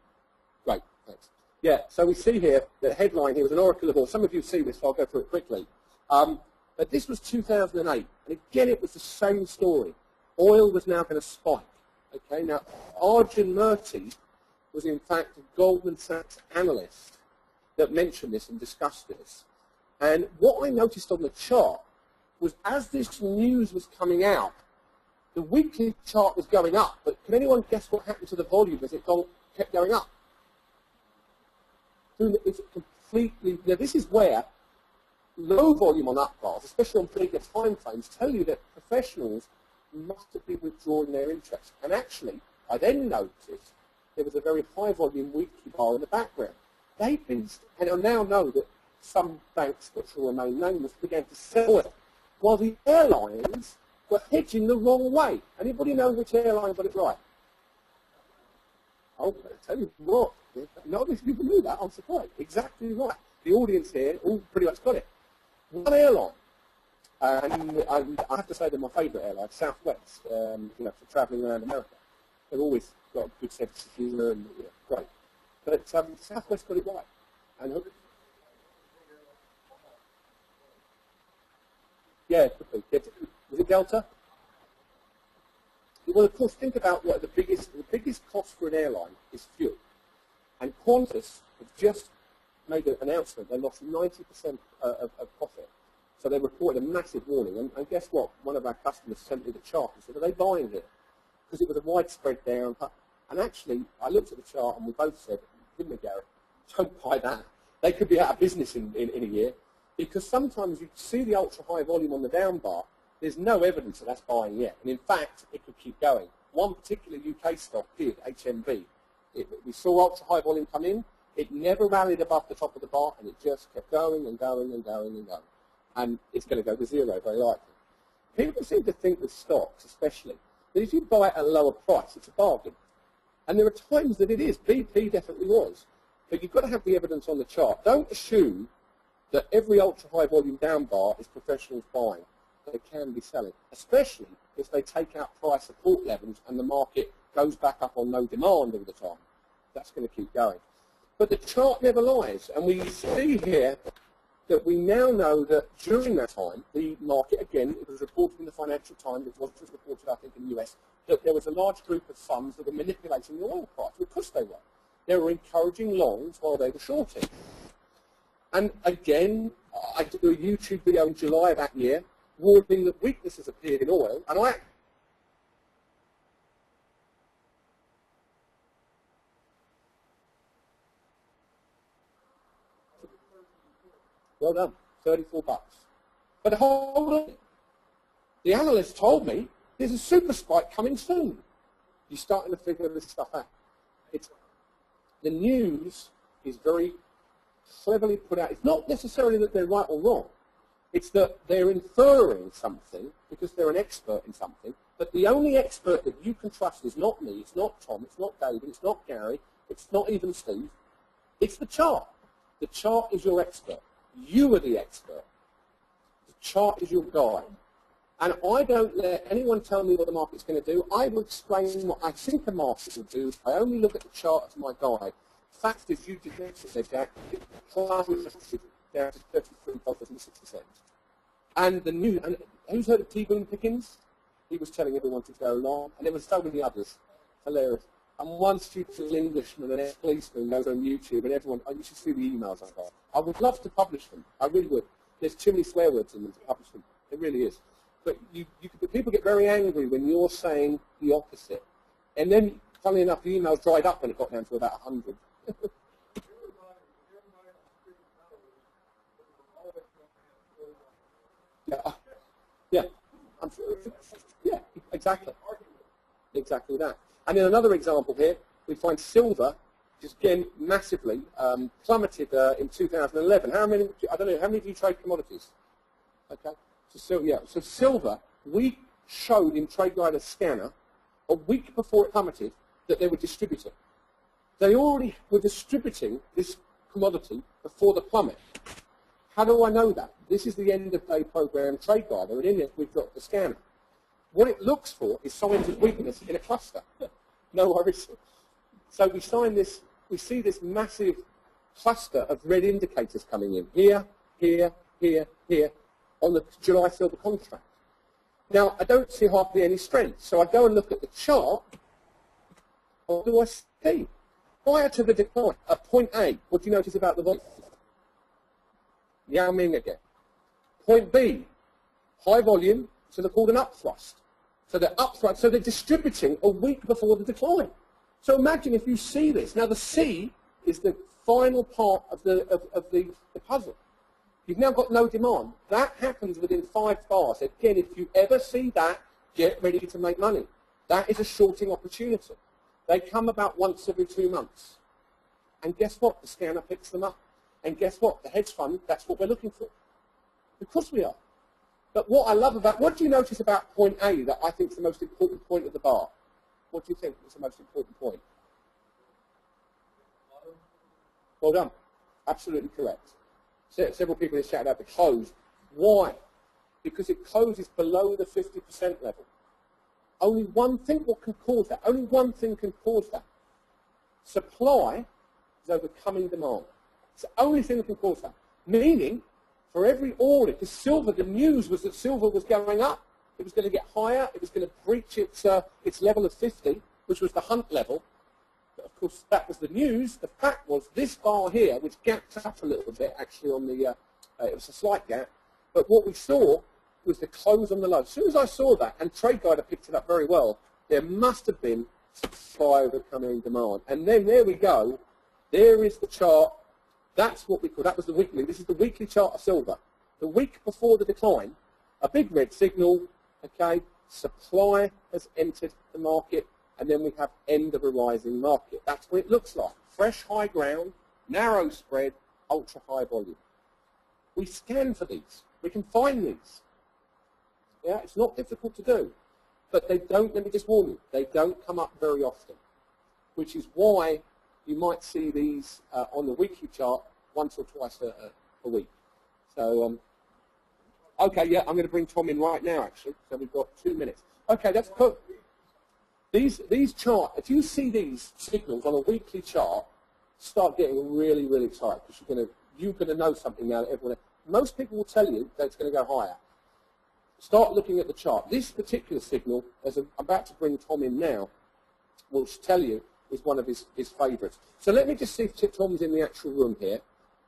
Speaker 1: Great. Thanks. Yeah, so we see here, the headline here was an oracle of oil. Some of you see this, so I'll go through it quickly. But this was 2008, and again it was the same story. Oil was now going to spike. Okay, now Arjun Murthy was in fact a Goldman Sachs analyst that mentioned this and discussed this. And what I noticed on the chart was as this news was coming out, the weekly chart was going up, but can anyone guess what happened to the volume as it kept going up? It's completely, now this is where low volume on up bars, especially on bigger time frames, tell you that professionals must have been withdrawing their interest. And actually, I then noticed there was a very high volume weekly bar in the background. They've been, and I now know that some banks, which will remain nameless, began to sell it, while the airlines were hedging the wrong way. Anybody know which airline got it right? Oh, I'll tell you what, none of these people knew that, I'm surprised. Exactly right. The audience here all pretty much got it. One airline, and I have to say they're my favourite airline, Southwest, you know, for travelling around America. They've always got a good sense of humour and great. But Southwest got it right. And yeah, it could be. Was it Delta? Well, of course, think about what the biggest cost for an airline is fuel. And Qantas have just made an announcement they lost 90% of profit So they reported a massive warning. And guess what? One of our customers sent me the chart and said, are they buying it? Because it was a widespread down. And actually, I looked at the chart and we both said, didn't we, Gareth? Don't buy that. They could be out of business in a year. Because sometimes you see the ultra-high volume on the down bar, there's no evidence that that's buying yet. And in fact, it could keep going. One particular UK stock did, HMB. We saw ultra-high volume come in. It never rallied above the top of the bar, and it just kept going and going and going and going. And it's going to go to zero, very likely. People seem to think with stocks, especially, that if you buy at a lower price, it's a bargain. And there are times that it is. BP definitely was. But you've got to have the evidence on the chart. Don't assume that every ultra-high volume down bar is professionals buying. They can be selling, especially if they take out price support levels and the market goes back up on no demand all the time. That's going to keep going. But the chart never lies. And we see here that we now know that during that time, the market, again, it was reported in the Financial Times, it was reported, I think, in the US, that there was a large group of funds that were manipulating the oil price. Of course they were. They were encouraging longs while they were shorting. And again, I did a YouTube video in July of that year, warning that weaknesses appeared in oil, and I... Well done, 34 bucks. But hold on. The analyst told me there's a super spike coming soon. You're starting to figure this stuff out. The news is very cleverly put out. It's not necessarily that they're right or wrong. It's that they're inferring something because they're an expert in something, but the only expert that you can trust is not me, it's not Tom, it's not David, it's not Gary, it's not even Steve. It's the chart. The chart is your expert. You are the expert. The chart is your guide. And I don't let anyone tell me what the market's going to do. I will explain what I think the market will do. I only look at the chart as my guide. The fact is, you did this, Jack, plummeted down to $33.60. And the news, and who's heard of T. Boone Pickens? He was telling everyone to go long, and there were so many others. Hilarious. And one stupid little Englishman, an ex-policeman, goes on YouTube, and everyone, oh, you should see the emails I got. I would love to publish them. I really would. There's too many swear words in them to publish them. It really is. But people get very angry when you're saying the opposite. And then, funnily enough, the emails dried up when it got down to about 100. Yeah, yeah, exactly. Exactly that. And in another example here, we find silver, just again massively plummeted in 2011. How many? I don't know. How many of you trade commodities? Okay. So silver, we showed in Trade Guider's scanner a week before it plummeted that they were distributing. They already were distributing this commodity before the plummet. How do I know that? This is the end of day program Trade Guider, and in it we've got the scanner. What it looks for is signs of weakness in a cluster. No worries. So we see this massive cluster of red indicators coming in here, here, here, here on the July silver contract. Now, I don't see hardly any strength, so I go and look at the chart. What do I see? Prior to the decline, at point A, what do you notice about the volume? Yao Ming again. Point B, high volume, so they're called an upthrust. So they're upthrust, so they're distributing a week before the decline. So imagine if you see this. Now the C is the final part of the puzzle. You've now got no demand. That happens within 5 bars. Again, if you ever see that, get ready to make money. That is a shorting opportunity. They come about once every 2 months. And guess what? The scanner picks them up. And guess what? The hedge fund, that's what we're looking for. Of course we are. But what I love about, what do you notice about point A that I think is the most important point of the bar? What do you think is the most important point? Well done. Absolutely correct. Several people have shouted out the close. Why? Because it closes below the 50% level. Only one thing what can cause that. Only one thing can cause that. Supply is overcoming demand. It's the only thing that can cause that. Meaning, for every order, because silver, the news was that silver was going up. It was going to get higher. It was going to breach its level of 50, which was the hunt level. But of course, that was the news. The fact was this bar here, which gapped up a little bit, actually, on the, it was a slight gap. But what we saw was the close on the low. As soon as I saw that, and Trade Guide picked it up very well, there must have been supply overcoming demand. And then there we go. There is the chart. That's what we call, that was the weekly. This is the weekly chart of silver. The week before the decline, a big red signal, okay, supply has entered the market, and then we have end of a rising market. That's what it looks like. Fresh high ground, narrow spread, ultra high volume. We scan for these. We can find these. Yeah, it's not difficult to do. But they don't, let me just warn you, they don't come up very often, which is why you might see these on the weekly chart once or twice a week. So, okay, yeah, I'm going to bring Tom in right now, actually. So we've got 2 minutes. Okay, that's cool. These charts, if you see these signals on a weekly chart, start getting really, really excited because you're going to know something now that everyone. Most people will tell you that it's going to go higher. Start looking at the chart. This particular signal, as I'm about to bring Tom in now, will tell you is one of his favourites. So let me just see if Tom's in the actual room here,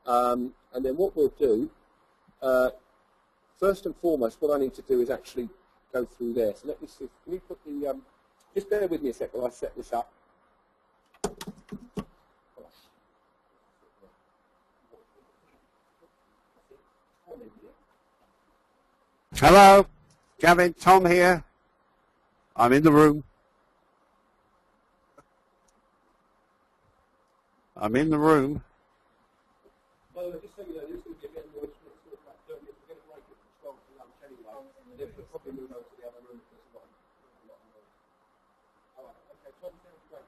Speaker 1: and then what we'll do. First and foremost, what I need to do is actually go through there. So let me see. Can you put the? Just bear with me a sec while I set this up.
Speaker 3: Hello, Gavin, Tom here. I'm in the room. I'm in the room.
Speaker 1: Well, just so you know, this is going to be a bit more interesting. About 30 minutes. We're going to break it from 12 to lunch anyway. And then we'll probably move over to the other room if there's a lot of noise. All right, okay, Tom, sounds great.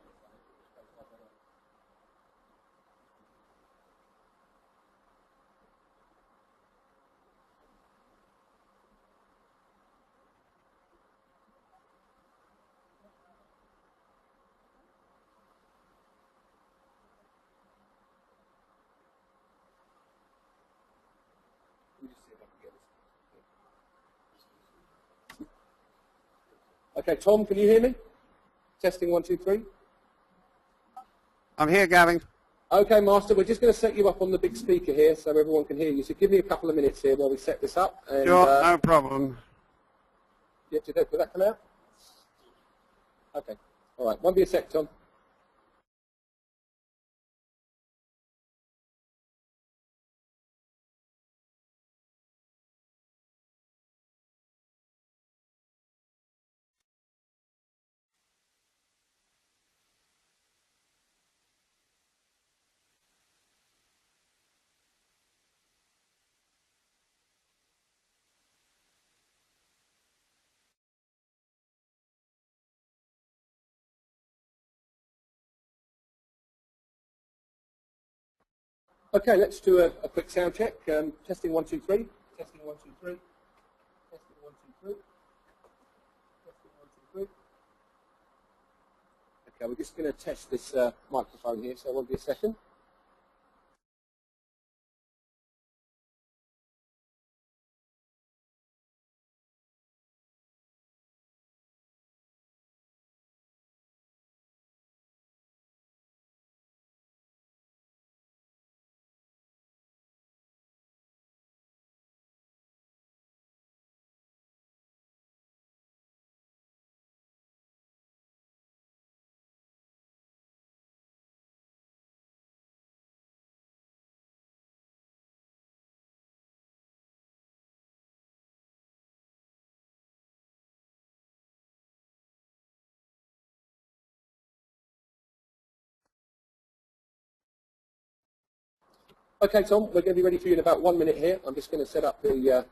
Speaker 1: Okay, Tom, can you hear me? Testing 1, 2, 3.
Speaker 3: I'm here, Gavin.
Speaker 1: Okay, Master, we're just going to set you up on the big speaker here so everyone can hear you. So give me a couple of minutes here while we set this up. And,
Speaker 3: Sure, no problem.
Speaker 1: Yeah, did that come out? Okay. All right, won't be a sec, Tom. Okay, let's do a quick sound check. Testing 1, 2, 3. Testing 1, 2, 3. Testing 1, 2, 3. Testing 1, 2, 3. Okay, we're just going to test this microphone here, so it won't be a second. Okay, Tom, we're going to be ready for you in about 1 minute here. I'm just going to set up the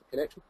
Speaker 1: connection.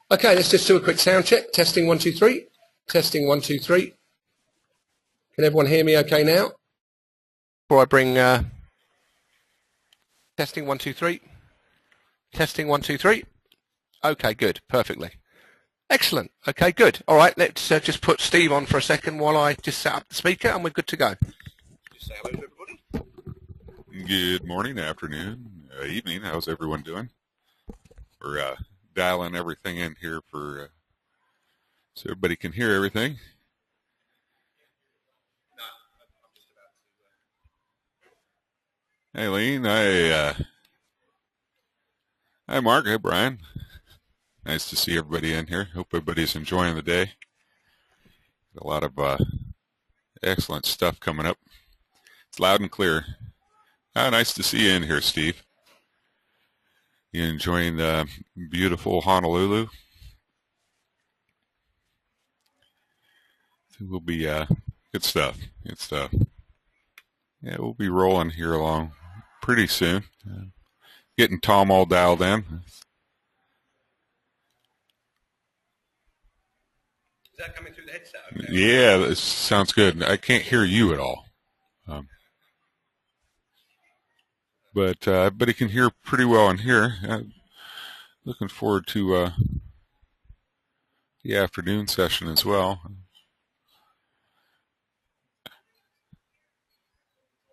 Speaker 1: Okay, let's just do a quick sound check. Testing 1, 2, 3. Testing 1, 2, 3. Can everyone hear me okay now? Before I bring testing 1, 2, 3. Testing 1, 2, 3. Okay, good, perfectly. Excellent. Okay, good. All right, let's just put Steve on for a second while I just set up the speaker, and we're good to go. Just say hello to everybody.
Speaker 4: Good morning, afternoon, evening. How's everyone doing? We're dialing everything in here for so everybody can hear everything. Hey, Lean. Hi, Mark. Hey, Brian. Nice to see everybody in here. Hope everybody's enjoying the day. A lot of excellent stuff coming up. It's loud and clear. Nice to see you in here, Steve. You enjoying beautiful Honolulu? We'll be good stuff. Good stuff. Yeah, we'll be rolling here along pretty soon. Getting Tom all dialed in.
Speaker 1: Is that coming through the headset? Okay.
Speaker 4: Yeah, this sounds good. I can't hear you at all. But everybody can hear pretty well in here. Looking forward to the afternoon session as well.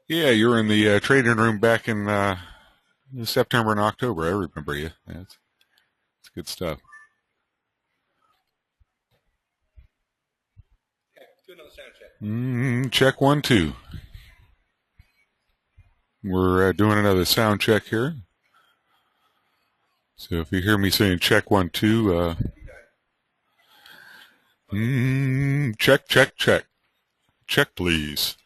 Speaker 4: Yeah, you were in the trading room back in September and October. I remember you. Yeah, it's good stuff.
Speaker 1: Okay, do another sound check.
Speaker 4: Check 1, 2. We're doing another sound check here. So if you hear me saying check 1, 2, check, check, check. Check, please.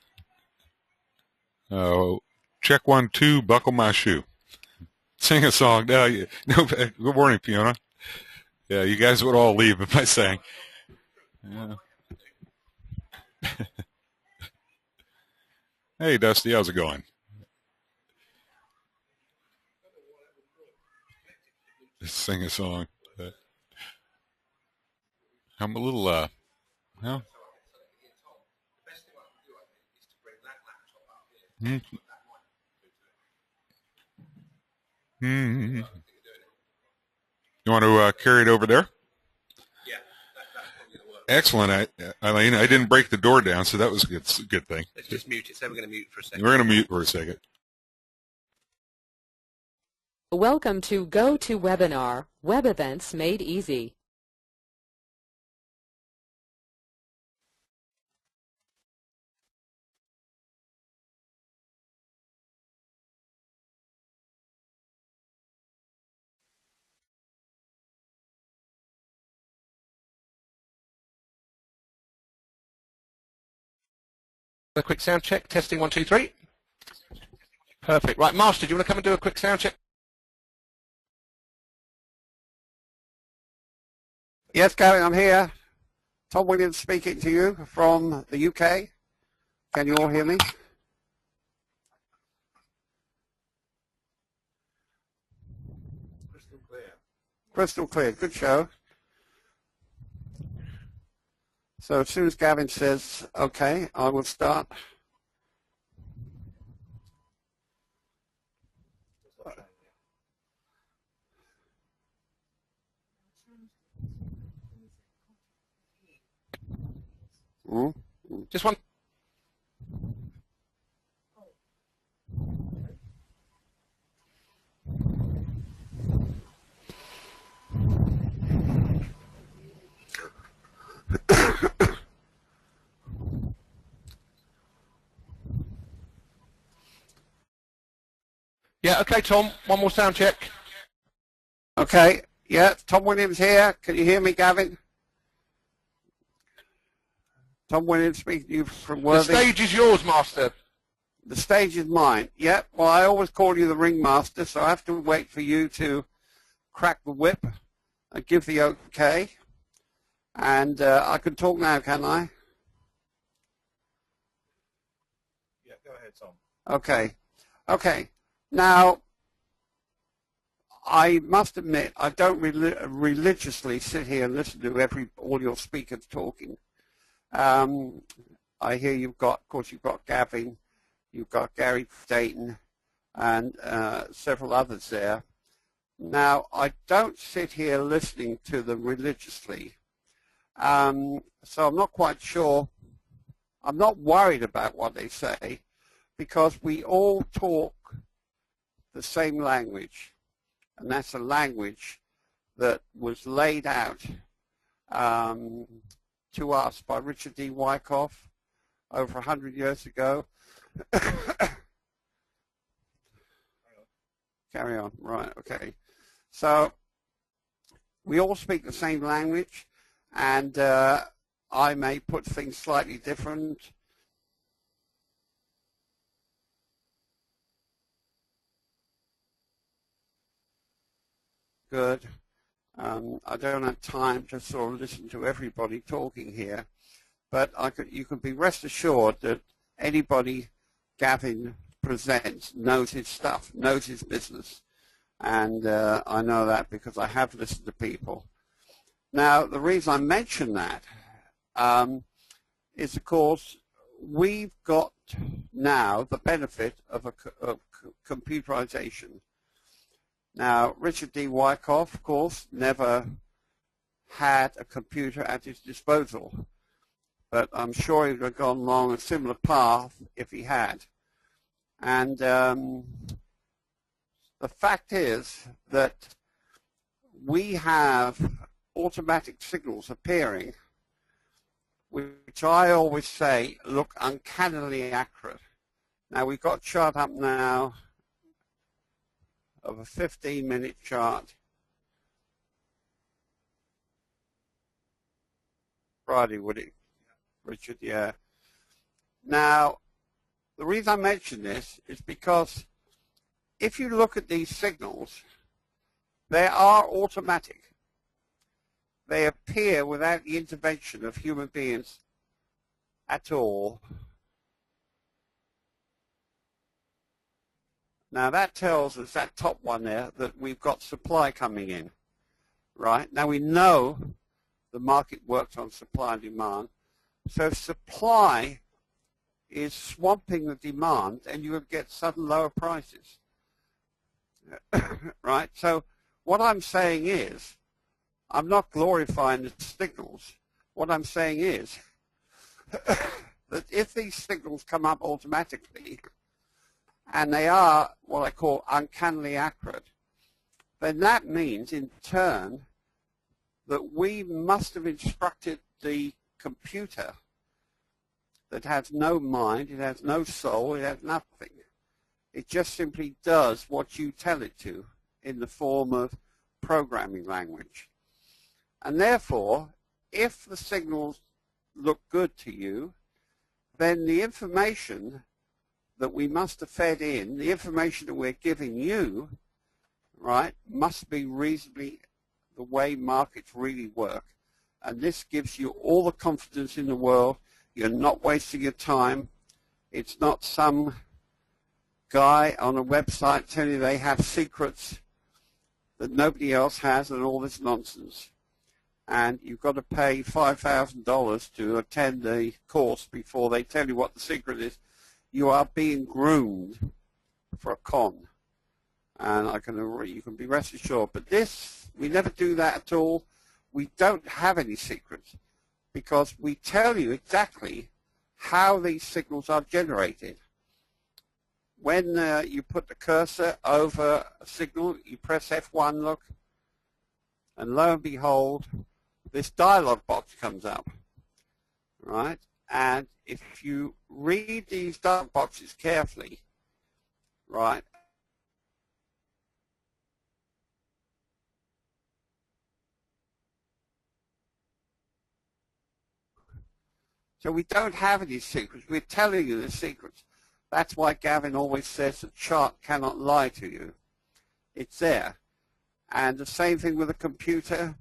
Speaker 4: Check 1, 2, buckle my shoe. Sing a song. No, good morning, Fiona. Yeah, you guys would all leave if I sang. Yeah. Hey, Dusty, how's it going? Sing a song. I'm a little, well. You want to carry it over there?
Speaker 1: Yeah, that's probably going to work.
Speaker 4: Excellent, Eileen. I didn't break the door down, so that was a good thing.
Speaker 1: Let's just mute it. So we're going to mute for a second.
Speaker 4: We're going to mute for a second.
Speaker 2: Welcome to GoToWebinar, Web Events Made Easy.
Speaker 1: A quick sound check. Testing 1, 2, 3. Perfect. Right, Master, do you want to come and do a quick sound check?
Speaker 3: Yes, Gary, I'm here. Tom Williams speaking to you from the UK. Can you all hear me?
Speaker 1: Crystal clear.
Speaker 3: Crystal clear. Good show. So as soon as Gavin says, okay, I will start.
Speaker 1: Just one. Yeah, okay, Tom. One more sound check.
Speaker 3: Okay, yeah, Tom Williams here. Can you hear me, Gavin? Tom Williams speaking to you from
Speaker 1: The
Speaker 3: Worthing.
Speaker 1: stage is yours, Master.
Speaker 3: The stage is mine. Yeah, well, I always call you the ringmaster, so I have to wait for you to crack the whip and give the okay. And I can talk now, can I?
Speaker 1: Yeah, go ahead, Tom.
Speaker 3: Okay. Okay. Now, I must admit, I don't religiously sit here and listen to all your speakers talking. I hear you've got, of course, you've got Gavin, you've got Gary Dayton, and several others there. Now, I don't sit here listening to them religiously, so I'm not quite sure. I'm not worried about what they say, because we all talk the same language, and that's a language that was laid out to us by Richard D. Wyckoff over 100 years ago. Carry on, right, okay. So we all speak the same language, and I may put things slightly different. Good. I don't have time to sort of listen to everybody talking here, but you can be rest assured that anybody Gavin presents knows his stuff, knows his business, and I know that because I have listened to people. Now, the reason I mention that is, of course, we've got now the benefit of computerization. Now, Richard D. Wyckoff, of course, never had a computer at his disposal, but I'm sure he would have gone along a similar path if he had. And the fact is that we have automatic signals appearing, which I always say look uncannily accurate. Now, we've got a chart up now of a 15-minute chart. Friday, would it, Richard? Yeah. Now, the reason I mention this is because if you look at these signals, they are automatic. They appear without the intervention of human beings at all. Now that tells us, that top one there, that we've got supply coming in, right? Now we know the market works on supply and demand. So supply is swamping the demand, and you will get sudden lower prices, right? So what I'm saying is, I'm not glorifying the signals. What I'm saying is that if these signals come up automatically, and they are what I call uncannily accurate, then that means in turn that we must have instructed the computer that has no mind, it has no soul, it has nothing. It just simply does what you tell it to in the form of programming language. And therefore, if the signals look good to you, then the information that we must have fed in, the information that we're giving you, right, must be reasonably the way markets really work. And this gives you all the confidence in the world. You're not wasting your time. It's not some guy on a website telling you they have secrets that nobody else has and all this nonsense. And you've got to pay $5,000 to attend the course before they tell you what the secret is. You are being groomed for a con. And you can be rest assured. But this, we never do that at all. We don't have any secrets because we tell you exactly how these signals are generated. When you put the cursor over a signal, you press F1, look, and lo and behold, this dialog box comes up, right? And if you read these dialog boxes carefully, right, so we don't have any secrets. We're telling you the secrets. That's why Gavin always says the chart cannot lie to you. It's there. And the same thing with a computer.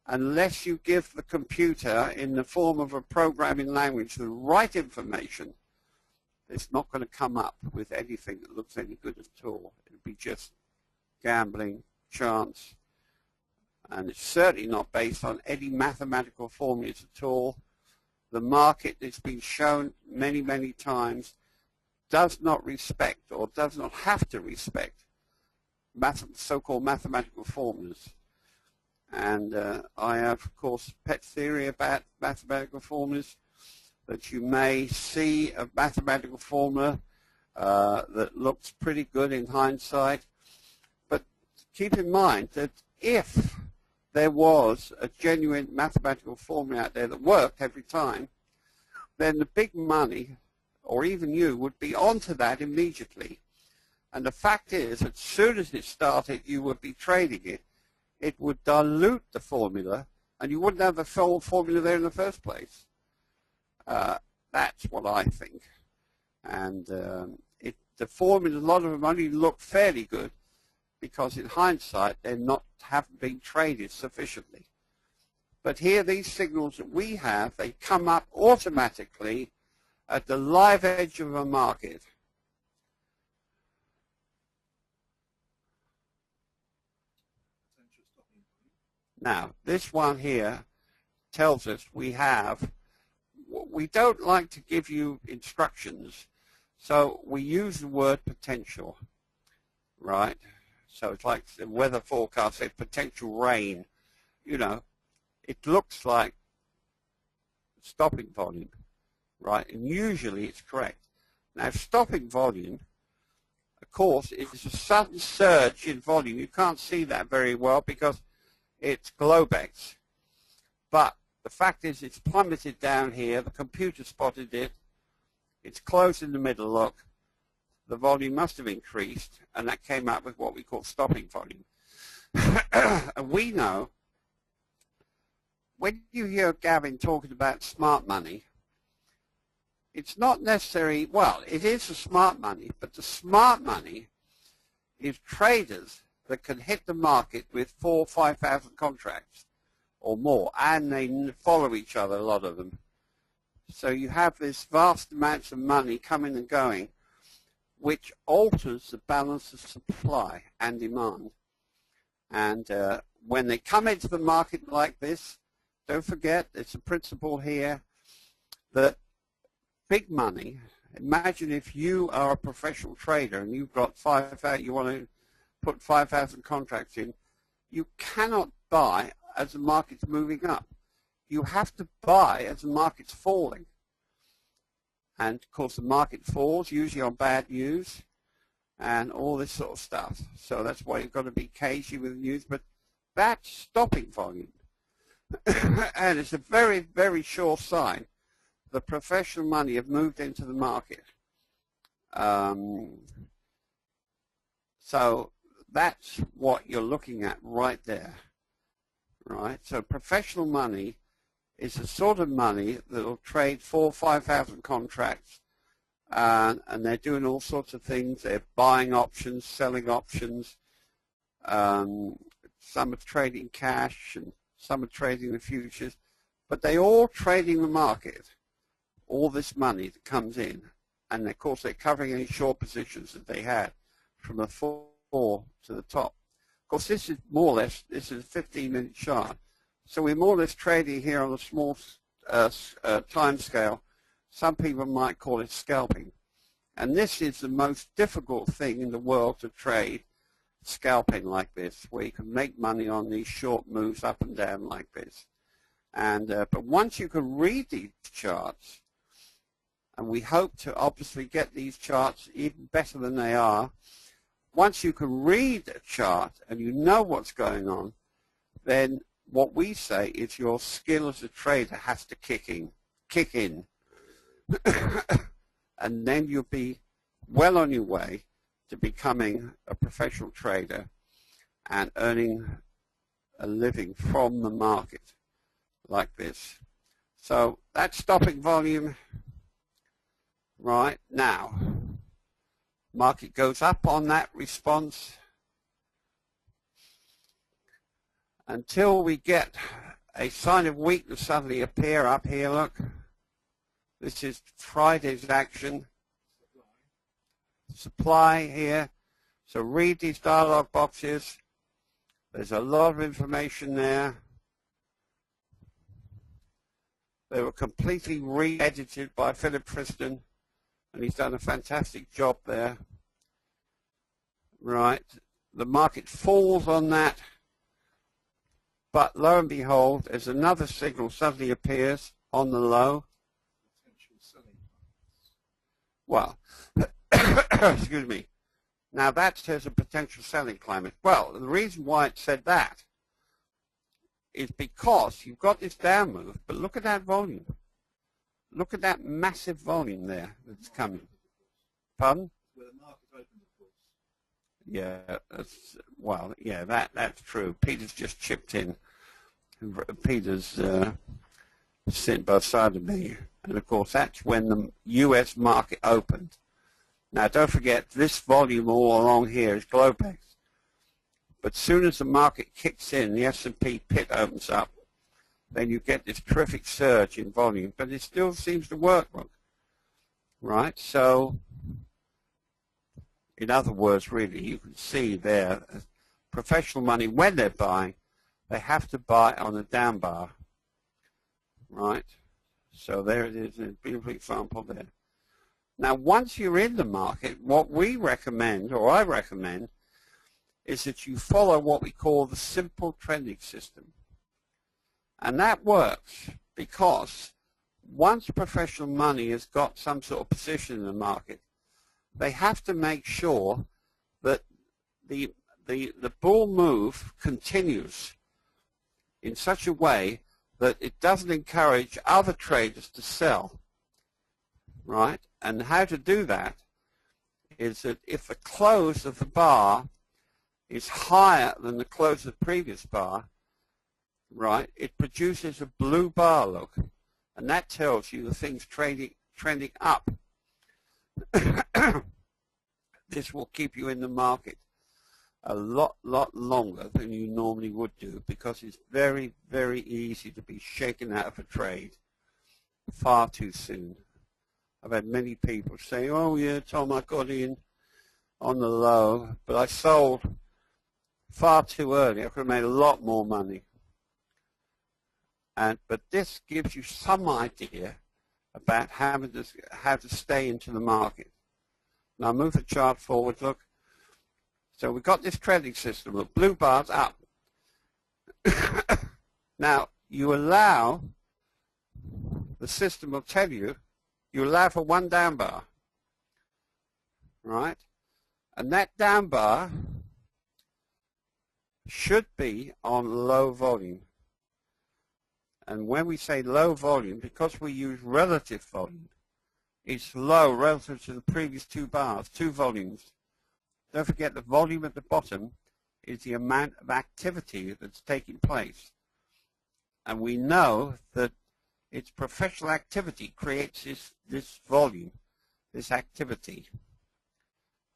Speaker 3: Unless you give the computer in the form of a programming language the right information, it's not going to come up with anything that looks any good at all. It'll be just gambling, chance, and it's certainly not based on any mathematical formulas at all. The market, it's been shown many, many times, does not respect or does not have to respect so-called mathematical formulas. And I have, of course, a pet theory about mathematical formulas, that you may see a mathematical formula that looks pretty good in hindsight. But keep in mind that if there was a genuine mathematical formula out there that worked every time, then the big money, or even you, would be onto that immediately. And the fact is, as soon as it started, you would be trading it. It would dilute the formula, and you wouldn't have the full formula there in the first place. That's what I think. And the formulas, a lot of them only look fairly good because in hindsight haven't been traded sufficiently. But here, these signals that we have, they come up automatically at the live edge of a market. Now, this one here tells us we don't like to give you instructions, so we use the word potential, right? So it's like the weather forecast said, potential rain. You know, it looks like stopping volume, right? And usually it's correct. Now, stopping volume, of course, is a sudden surge in volume. You can't see that very well because it's Globex. But the fact is it's plummeted down here. The computer spotted it. It's closed in the middle, look. The volume must have increased, and that came up with what we call stopping volume. And we know, when you hear Gavin talking about smart money, it's not necessary, well, it is the smart money, but the smart money is traders that can hit the market with 4,000 or 5,000 contracts or more, and they follow each other, a lot of them. So you have this vast amounts of money coming and going, which alters the balance of supply and demand. And when they come into the market like this, don't forget, it's a principle here that big money, imagine if you are a professional trader and you've got 5,000, you want to put 5,000 contracts in, you cannot buy as the market's moving up. You have to buy as the market's falling. And of course the market falls, usually on bad news and all this sort of stuff. So that's why you've got to be cagey with the news, but that's stopping volume. And it's a very, very sure sign the professional money have moved into the market. So that's what you're looking at right there. Right? So professional money is the sort of money that will trade 4,000 or 5,000 contracts, and they're doing all sorts of things. They're buying options, selling options. Some are trading cash, and some are trading the futures. But they're all trading the market, all this money that comes in. And, of course, they're covering any short positions that they had from the 4 to the top. Of course, this is more or less, this is a 15-minute chart. So we're more or less trading here on a small time scale. Some people might call it scalping. And this is the most difficult thing in the world to trade, scalping like this, where you can make money on these short moves up and down like this. And but once you can read these charts, and we hope to obviously get these charts even better than they are, once you can read a chart and you know what's going on, then what we say is your skill as a trader has to kick in. And then you'll be well on your way to becoming a professional trader and earning a living from the market like this. So that's stopping volume. Right now, market goes up on that response until we get a sign of weakness suddenly appear up here. Look, this is Friday's action. Supply here. So read these dialog boxes. There's a lot of information there. They were completely re-edited by Philip Tristan, and he's done a fantastic job there. Right, the market falls on that, but lo and behold, as another signal suddenly appears on the low. Well, excuse me. Now that says a potential selling climate. Well, the reason why it said that is because you've got this down move, but look at that volume. Look at that massive volume there that's coming. Pardon?
Speaker 5: Where the market opened, of course.
Speaker 3: Yeah, that's true. Peter's just chipped in. Peter's sitting by the side of me, and of course that's when the U.S. market opened. Now don't forget, this volume all along here is Globex. But soon as the market kicks in, the S&P pit opens up, then you get this terrific surge in volume, but it still seems to work, look. Right, so in other words, really, you can see there, professional money, when they're buying, they have to buy on a down bar. Right, so there it is, a beautiful example there. Now, once you're in the market, what we recommend, or I recommend, is that you follow what we call the simple trending system. And that works because once professional money has got some sort of position in the market, they have to make sure that the bull move continues in such a way that it doesn't encourage other traders to sell. Right? And how to do that is that if the close of the bar is higher than the close of the previous bar, right, it produces a blue bar, look, and that tells you the thing's trending up. This will keep you in the market a lot longer than you normally would do, because it's very, very easy to be shaken out of a trade far too soon. I've had many people say, oh yeah, Tom, I got in on the low, but I sold far too early. I could have made a lot more money. But this gives you some idea about how to stay into the market. Now move the chart forward, look. So we've got this trending system, look, blue bars up. Now you allow, the system will tell you, you allow for one down bar, right? And that down bar should be on low volume. And when we say low volume, because we use relative volume, it's low relative to the previous two bars, two volumes. Don't forget the volume at the bottom is the amount of activity that's taking place. And we know that it's professional activity creates this volume, this activity.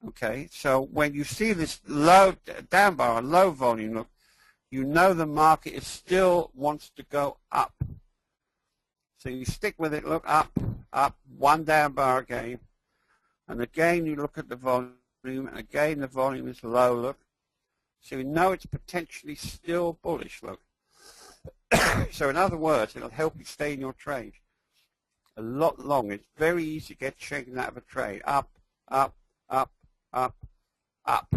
Speaker 3: Okay, so when you see this low down bar and low volume, look, you know the market is still wants to go up. So you stick with it, look, up, up, one down bar again. And again you look at the volume, and again the volume is low, look. So you know it's potentially still bullish, look. So in other words, it'll help you stay in your trade a lot longer. It's very easy to get shaken out of a trade. Up, up, up, up, up.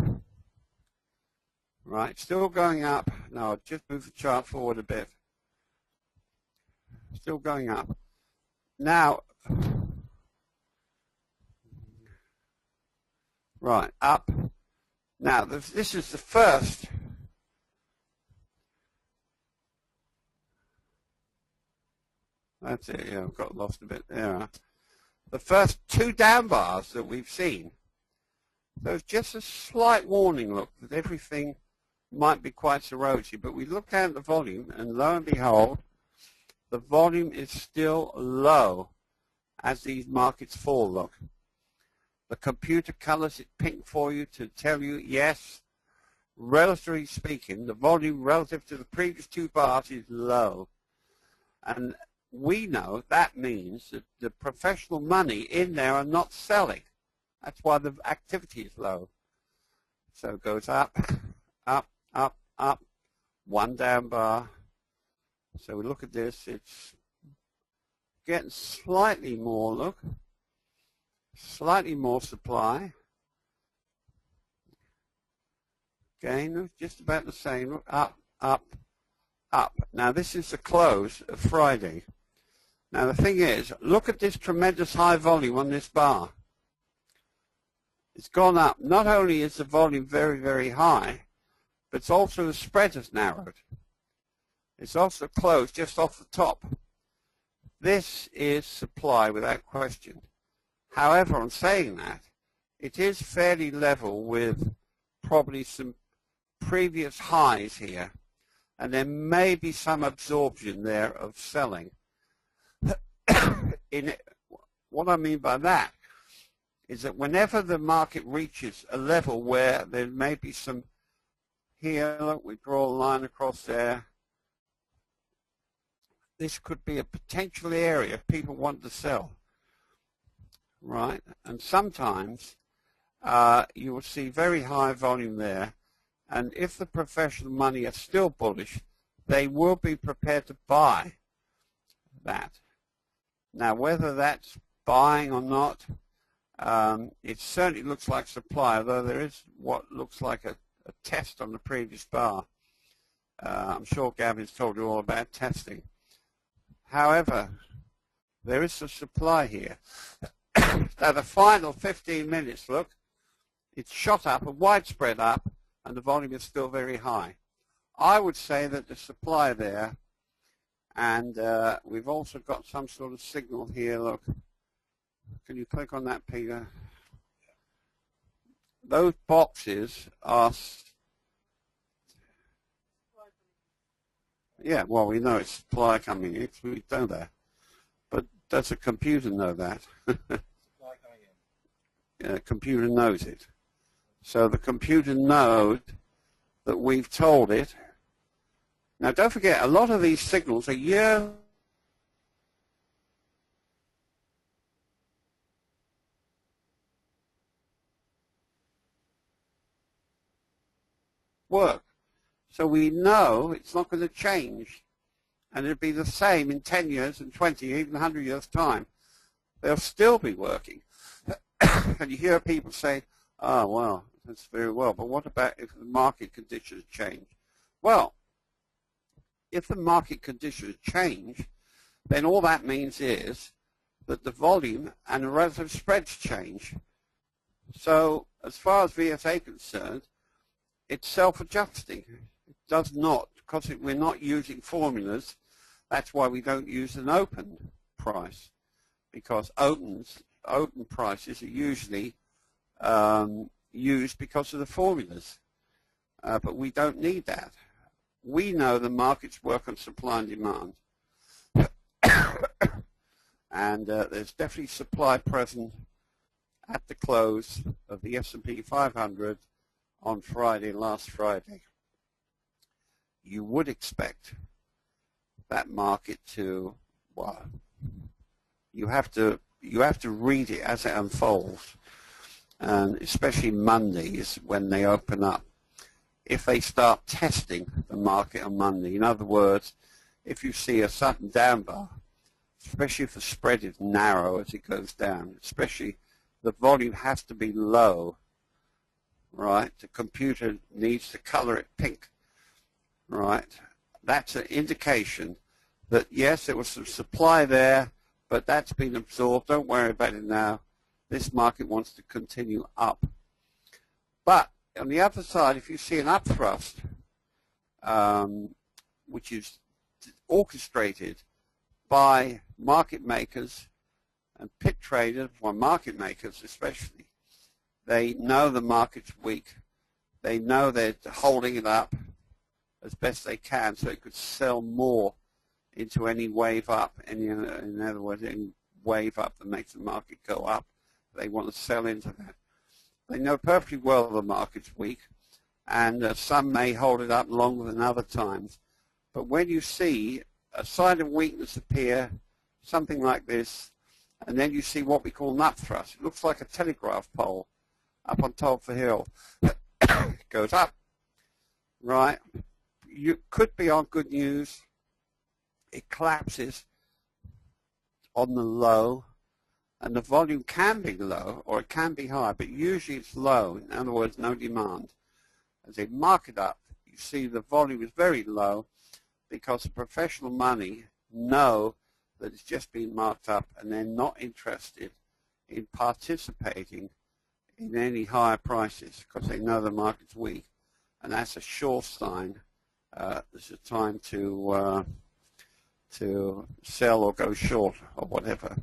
Speaker 3: Right, still going up. Now I'll just move the chart forward a bit. Still going up. Now, right, up. Now, this is the first. That's it, yeah, I've got lost a bit there. The first two down bars that we've seen. So it's just a slight warning, look, that everything might be quite so rosy. But we look down at the volume, and lo and behold, the volume is still low as these markets fall, look. The computer colors it pink for you to tell you, yes, relatively speaking, the volume relative to the previous two bars is low. And we know that means that the professional money in there are not selling. That's why the activity is low. So it goes up, up, up, up, one down bar. So we look at this, it's getting slightly more, look, slightly more supply. Again, just about the same, look, up, up, up. Now this is the close of Friday. Now the thing is, look at this tremendous high volume on this bar. It's gone up. Not only is the volume very, very high, but it's also the spread has narrowed. It's also closed just off the top. This is supply without question. However, on saying that, it is fairly level with probably some previous highs here, and there may be some absorption there of selling. What I mean by that is that whenever the market reaches a level where there may be some, here, look, we draw a line across there, this could be a potential area people want to sell, right? And sometimes you will see very high volume there, and if the professional money are still bullish, they will be prepared to buy that. Now, whether that's buying or not, it certainly looks like supply, although there is what looks like a test on the previous bar. I'm sure Gavin's told you all about testing. However, there is some supply here. Now, the final 15 minutes, look, it's shot up, a widespread up, and the volume is still very high. I would say that the supply there, and we've also got some sort of signal here, look. Can you click on that, Peter? Those boxes are, yeah, well, we know it's supply coming in, we know that. But does the computer know that? Yeah, the computer knows it. So the computer knows that we've told it. Now, don't forget, a lot of these signals are years work. So we know it's not going to change. And it'll be the same in 10 years and 20, even 100 years' time. They'll still be working. And you hear people say, oh, well, that's very well. But what about if the market conditions change? Well, if the market conditions change, then all that means is that the volume and the relative spreads change. So as far as VSA is concerned, it's self-adjusting. It does not, because we're not using formulas. That's why we don't use an open price, because open prices are usually used because of the formulas. But we don't need that. We know the markets work on supply and demand. And there's definitely supply present at the close of the S&P 500 on Friday, last Friday. You would expect that market to, well, you have to read it as it unfolds, and especially Mondays when they open up. If they start testing the market on Monday, in other words, if you see a sudden down bar, especially if the spread is narrow as it goes down, especially the volume has to be low, right? The computer needs to color it pink, right? That's an indication that, yes, there was some supply there, but that's been absorbed. Don't worry about it now. This market wants to continue up. But on the other side, if you see an upthrust, which is orchestrated by market makers and pit traders, well, market makers especially, they know the market's weak. They know they're holding it up as best they can so it could sell more into any wave up, in other words, any wave up that makes the market go up. They want to sell into that. They know perfectly well the market's weak, and some may hold it up longer than other times. But when you see a sign of weakness appear, something like this, and then you see what we call an upthrust. It looks like a telegraph pole up on top of a hill. It goes up, right? you could be on good news. It collapses on the low, and the volume can be low or it can be high, but usually it's low. In other words, no demand. As they mark it up, you see the volume is very low because the professional money know that it's just been marked up and they're not interested in participating in any higher prices because they know the market's weak. And that's a sure sign. This is a time to sell or go short or whatever.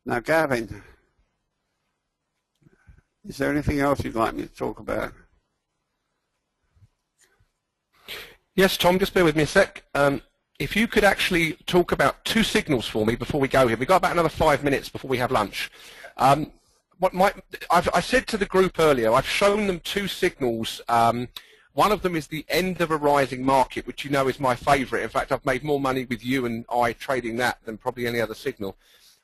Speaker 3: Now, Gavin, is there anything else you'd like me to talk about?
Speaker 6: Yes, Tom, just bear with me a sec. If you could actually talk about two signals for me before we go here. We've got about another 5 minutes before we have lunch. I said to the group earlier, I've shown them two signals. One of them is the end of a rising market, which you know is my favorite. In fact, I've made more money with you and I trading that than probably any other signal.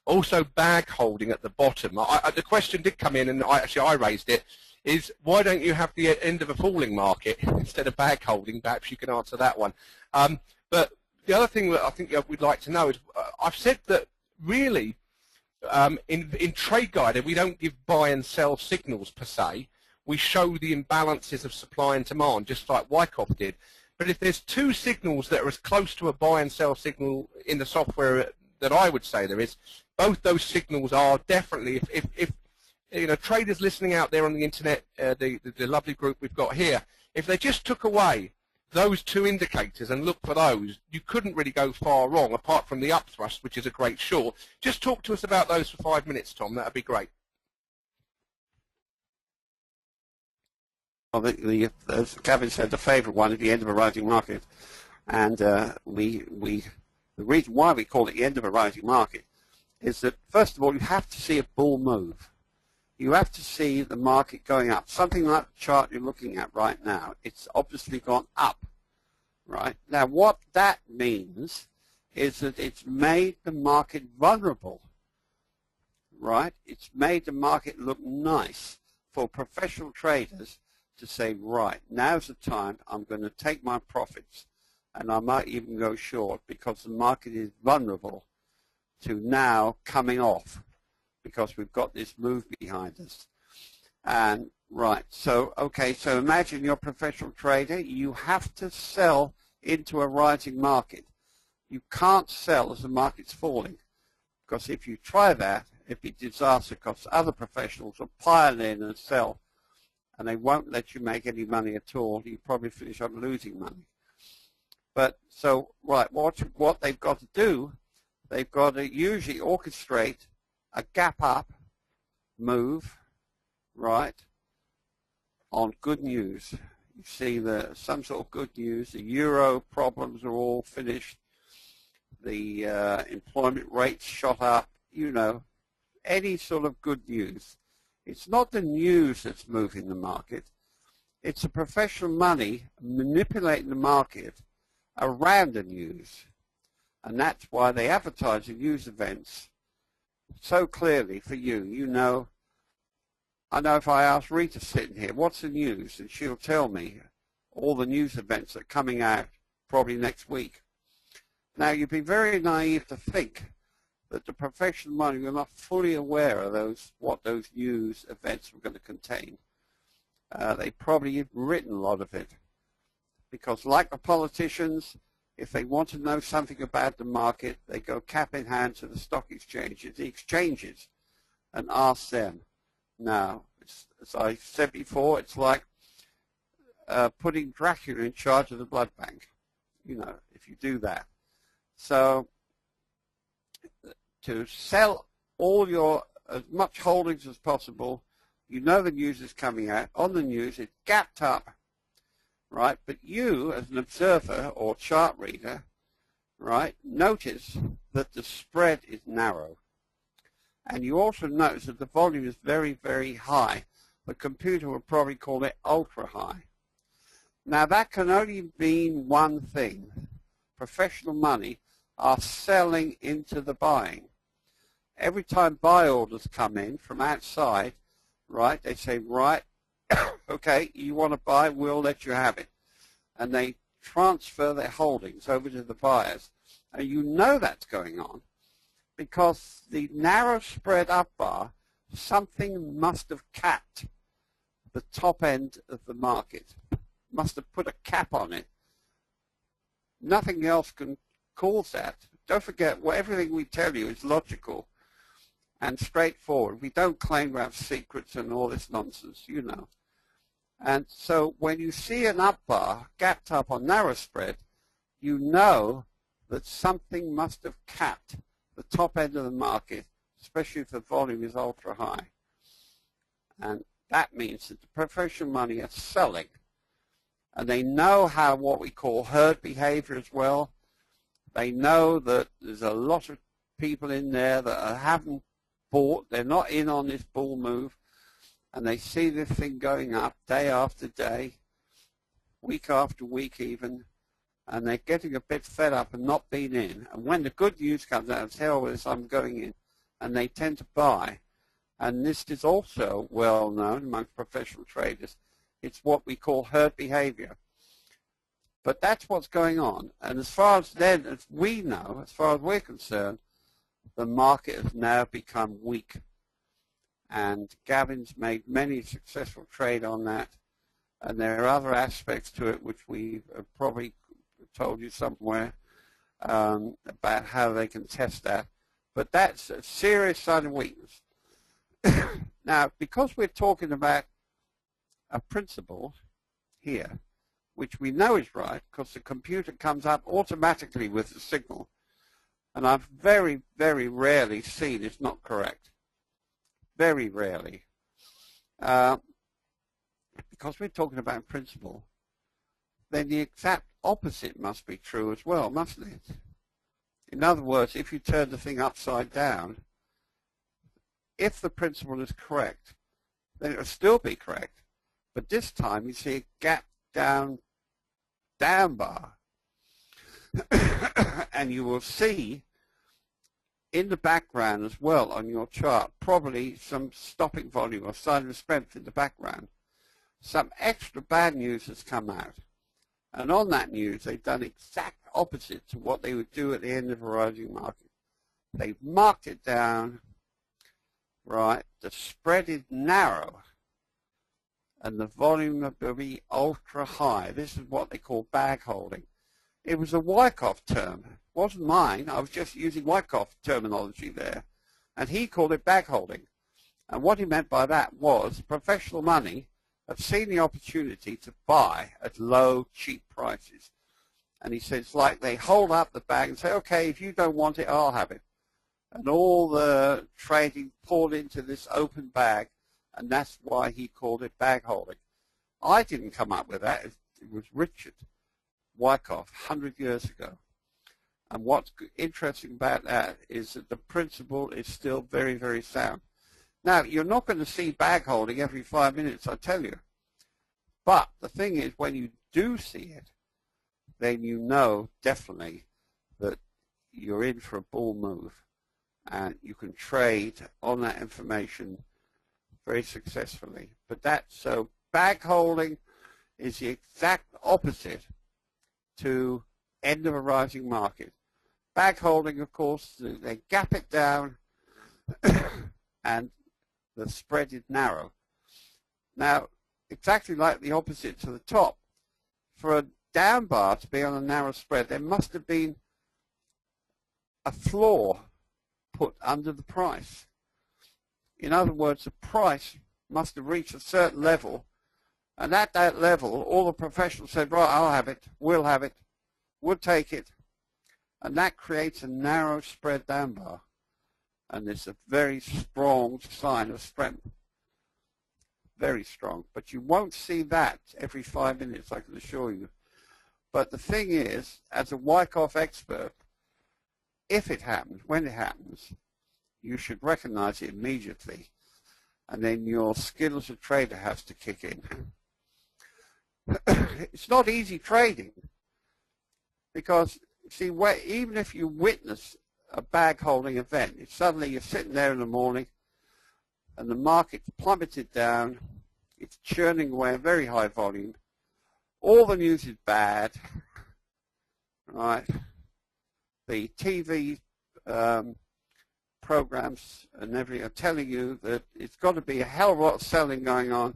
Speaker 6: Also, bag holding at the bottom. The question did come in, and I raised it, is why don't you have the end of a falling market instead of bag holding? Perhaps you can answer that one. But the other thing that I think we'd like to know is, I've said that really in Trade Guide we don't give buy and sell signals per se. We show the imbalances of supply and demand, just like Wyckoff did. But if there's two signals that are as close to a buy and sell signal in the software that I would say there is, both those signals are definitely, if you know, traders listening out there on the internet, the lovely group we've got here, if they just took away those two indicators and looked for those, you couldn't really go far wrong, apart from the upthrust, which is a great short. Just talk to us about those for 5 minutes, Tom. That would be great.
Speaker 3: Well, as Gavin said, the favourite one is the end of a rising market, and the reason why we call it the end of a rising market is that, first of all, you have to see a bull move. You have to see the market going up. Something like the chart you're looking at right now, it's obviously gone up, right? Now, what that means is that it's made the market vulnerable, right? It's made the market look nice for professional traders to say, right, now's the time I'm going to take my profits, and I might even go short because the market is vulnerable to now coming off because we've got this move behind us. And right, so okay, so imagine you're a professional trader. You have to sell into a rising market. You can't sell as the market's falling, because if you try that, it'd be disaster, because other professionals will pile in and sell, and they won't let you make any money at all. You probably finish up losing money. But so, right, what they've got to do, they've got to usually orchestrate a gap up move, right, on good news. You see some sort of good news. The euro problems are all finished. The employment rates shot up. You know, any sort of good news. It's not the news that's moving the market. It's the professional money manipulating the market around the news. And that's why they advertise the news events so clearly for you. You know, I know if I ask Rita sitting here, what's the news? And she'll tell me all the news events that are coming out probably next week. Now, you'd be very naive to think that the professional money were not fully aware of what those news events were going to contain. They probably have written a lot of it, because like the politicians, if they want to know something about the market, they go cap in hand to the stock exchanges, and ask them. Now, as I said before, it's like putting Dracula in charge of the blood bank, you know, if you do that. So to sell all your, as much holdings as possible, you know the news is coming out. On the news, it's gapped up, right? But you, as an observer or chart reader, right, notice that the spread is narrow. And you also notice that the volume is very, very high. The computer will probably call it ultra high. Now, that can only mean one thing. Professional money are selling into the buying. Every time buy orders come in from outside, right? They say, right, okay, you want to buy, we'll let you have it. And they transfer their holdings over to the buyers. And you know that's going on because the narrow spread up bar, something must have capped the top end of the market, must have put a cap on it. Nothing else can cause that. Don't forget, everything we tell you is logical and straightforward. We don't claim to have secrets and all this nonsense, you know. And so when you see an up bar gapped up on narrow spread, you know that something must have capped the top end of the market, especially if the volume is ultra high. And that means that the professional money are selling. And they know how what we call herd behavior as well. They know that there's a lot of people in there that haven't bought. They're not in on this bull move. And they see this thing going up day after day, week after week even, and they're getting a bit fed up and not being in. And when the good news comes out, it's hell with this, I'm going in. And they tend to buy. And this is also well known amongst professional traders. It's what we call herd behavior. But that's what's going on. And as far as then, as we know, as far as we're concerned, the market has now become weak. And Gavin's made many successful trade on that. And there are other aspects to it which we've probably told you somewhere about how they can test that. But that's a serious sign of weakness. Now, because we're talking about a principle here, which we know is right, because the computer comes up automatically with the signal, and I've very, very rarely seen it's not correct. Very rarely. Because we're talking about principle, then the exact opposite must be true as well, mustn't it? In other words, if you turn the thing upside down, if the principle is correct, then it will still be correct. But this time you see a gap down bar. And you will see in the background as well on your chart, probably some stopping volume or sign of strength in the background. Some extra bad news has come out. And on that news, they've done exact opposite to what they would do at the end of a rising market. They've marked it down, right? The spread is narrow, and the volume will be ultra high. This is what they call bag holding. It was a Wyckoff term. It wasn't mine. I was just using Wyckoff terminology there. And he called it bag holding. And what he meant by that was professional money have seen the opportunity to buy at low, cheap prices. And he said it's like they hold up the bag and say, okay, if you don't want it, I'll have it. And all the trading poured into this open bag, and that's why he called it bag holding. I didn't come up with that. It was Richard Wyckoff 100 years ago. And what's interesting about that is that the principle is still very, very sound. Now, you're not going to see bag holding every 5 minutes, I tell you. But the thing is, when you do see it, then you know definitely that you're in for a bull move. And you can trade on that information very successfully. But so bag holding is the exact opposite to end of a rising market. Bag holding, of course, they gap it down and the spread is narrow. Now, exactly like the opposite to the top, for a down bar to be on a narrow spread, there must have been a floor put under the price. In other words, the price must have reached a certain level, and at that level, all the professionals said, right, I'll have it, we'll take it, and that creates a narrow spread down bar, and it's a very strong sign of strength. Very strong, but you won't see that every 5 minutes, I can assure you. But the thing is, as a Wyckoff expert, if it happens, when it happens, you should recognize it immediately, and then your skill as a trader has to kick in. It's not easy trading, because, see, even if you witness a bag holding event, if suddenly you're sitting there in the morning, and the market's plummeted down. It's churning away at very high volume. All the news is bad, right? The TV programs and everything are telling you that it's got to be a hell of a lot of selling going on.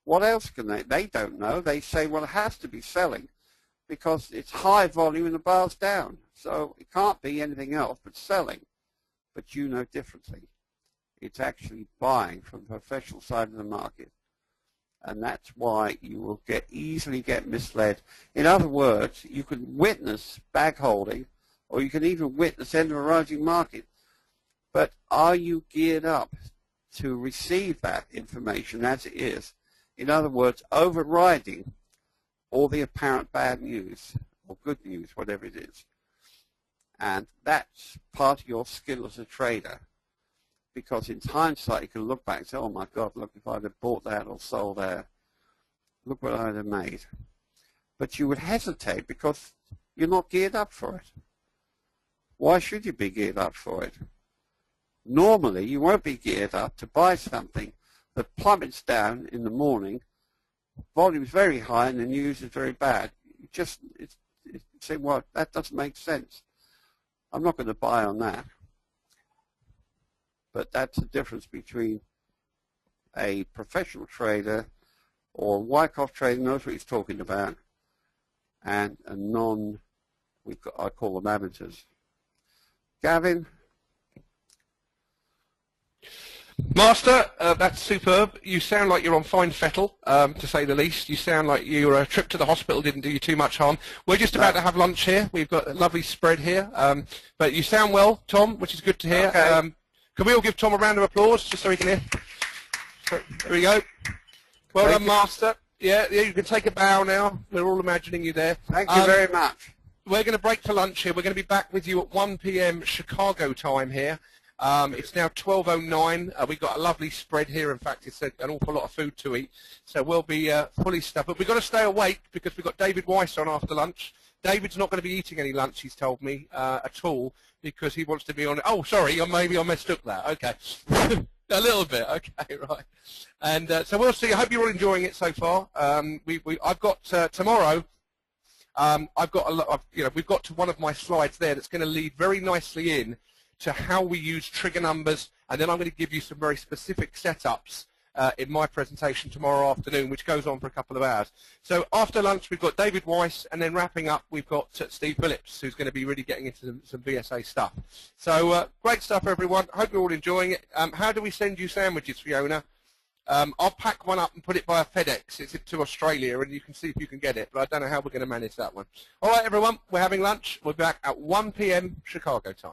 Speaker 3: What else can they? They don't know. They say, well, it has to be selling because it's high volume and the bar's down. So it can't be anything else but selling. But you know differently. It's actually buying from the professional side of the market. And that's why you will easily get misled. In other words, you can witness bag holding, or you can even witness end of a rising market. But are you geared up to receive that information as it is? In other words, overriding all the apparent bad news, or good news, whatever it is. And that's part of your skill as a trader. Because in hindsight, you can look back and say, oh my God, look, if I'd have bought that or sold that, look what I'd have made. But you would hesitate because you're not geared up for it. Why should you be geared up for it? Normally, you won't be geared up to buy something that plummets down in the morning, volume is very high and the news is very bad. You say, well, that doesn't make sense. I'm not going to buy on that. But that's the difference between a professional trader or a Wyckoff trader knows what he's talking about and a I call them amateurs. Gavin?
Speaker 6: Master, that's superb. You sound like you're on fine fettle, to say the least. You sound like your trip to the hospital didn't do you too much harm. We're just about to have lunch here. We've got a lovely spread here. But you sound well, Tom, which is good to hear.
Speaker 3: Okay.
Speaker 6: Can we all give Tom a round of applause, just so he can hear? So, there we go. Well done, Master. Yeah, you can take a bow now. We're all imagining you there.
Speaker 3: Thank you very much.
Speaker 6: We're going to break for lunch here. We're going to be back with you at 1 p.m. Chicago time here. It's now 12:09. We've got a lovely spread here. In fact, it's an awful lot of food to eat. So we'll be fully stuffed. But we've got to stay awake because we've got David Weiss on after lunch. David's not going to be eating any lunch, he's told me, at all, because he wants to be on... Oh, sorry, maybe I mistook that. Okay. A little bit. Okay, right. And so we'll see. I hope you're all enjoying it so far. I've got tomorrow... I've got a lot. We've got to one of my slides there that's going to lead very nicely in to how we use trigger numbers, and then I'm going to give you some very specific setups in my presentation tomorrow afternoon, which goes on for a couple of hours. So after lunch, we've got David Weiss, and then wrapping up, we've got Steve Phillips, who's going to be really getting into some VSA stuff. So great stuff, everyone. Hope you're all enjoying it. How do we send you sandwiches, Fiona? I'll pack one up and put it via FedEx. It's to Australia, and you can see if you can get it, but I don't know how we're going to manage that one. All right, everyone, we're having lunch. We're back at 1 p.m. Chicago time.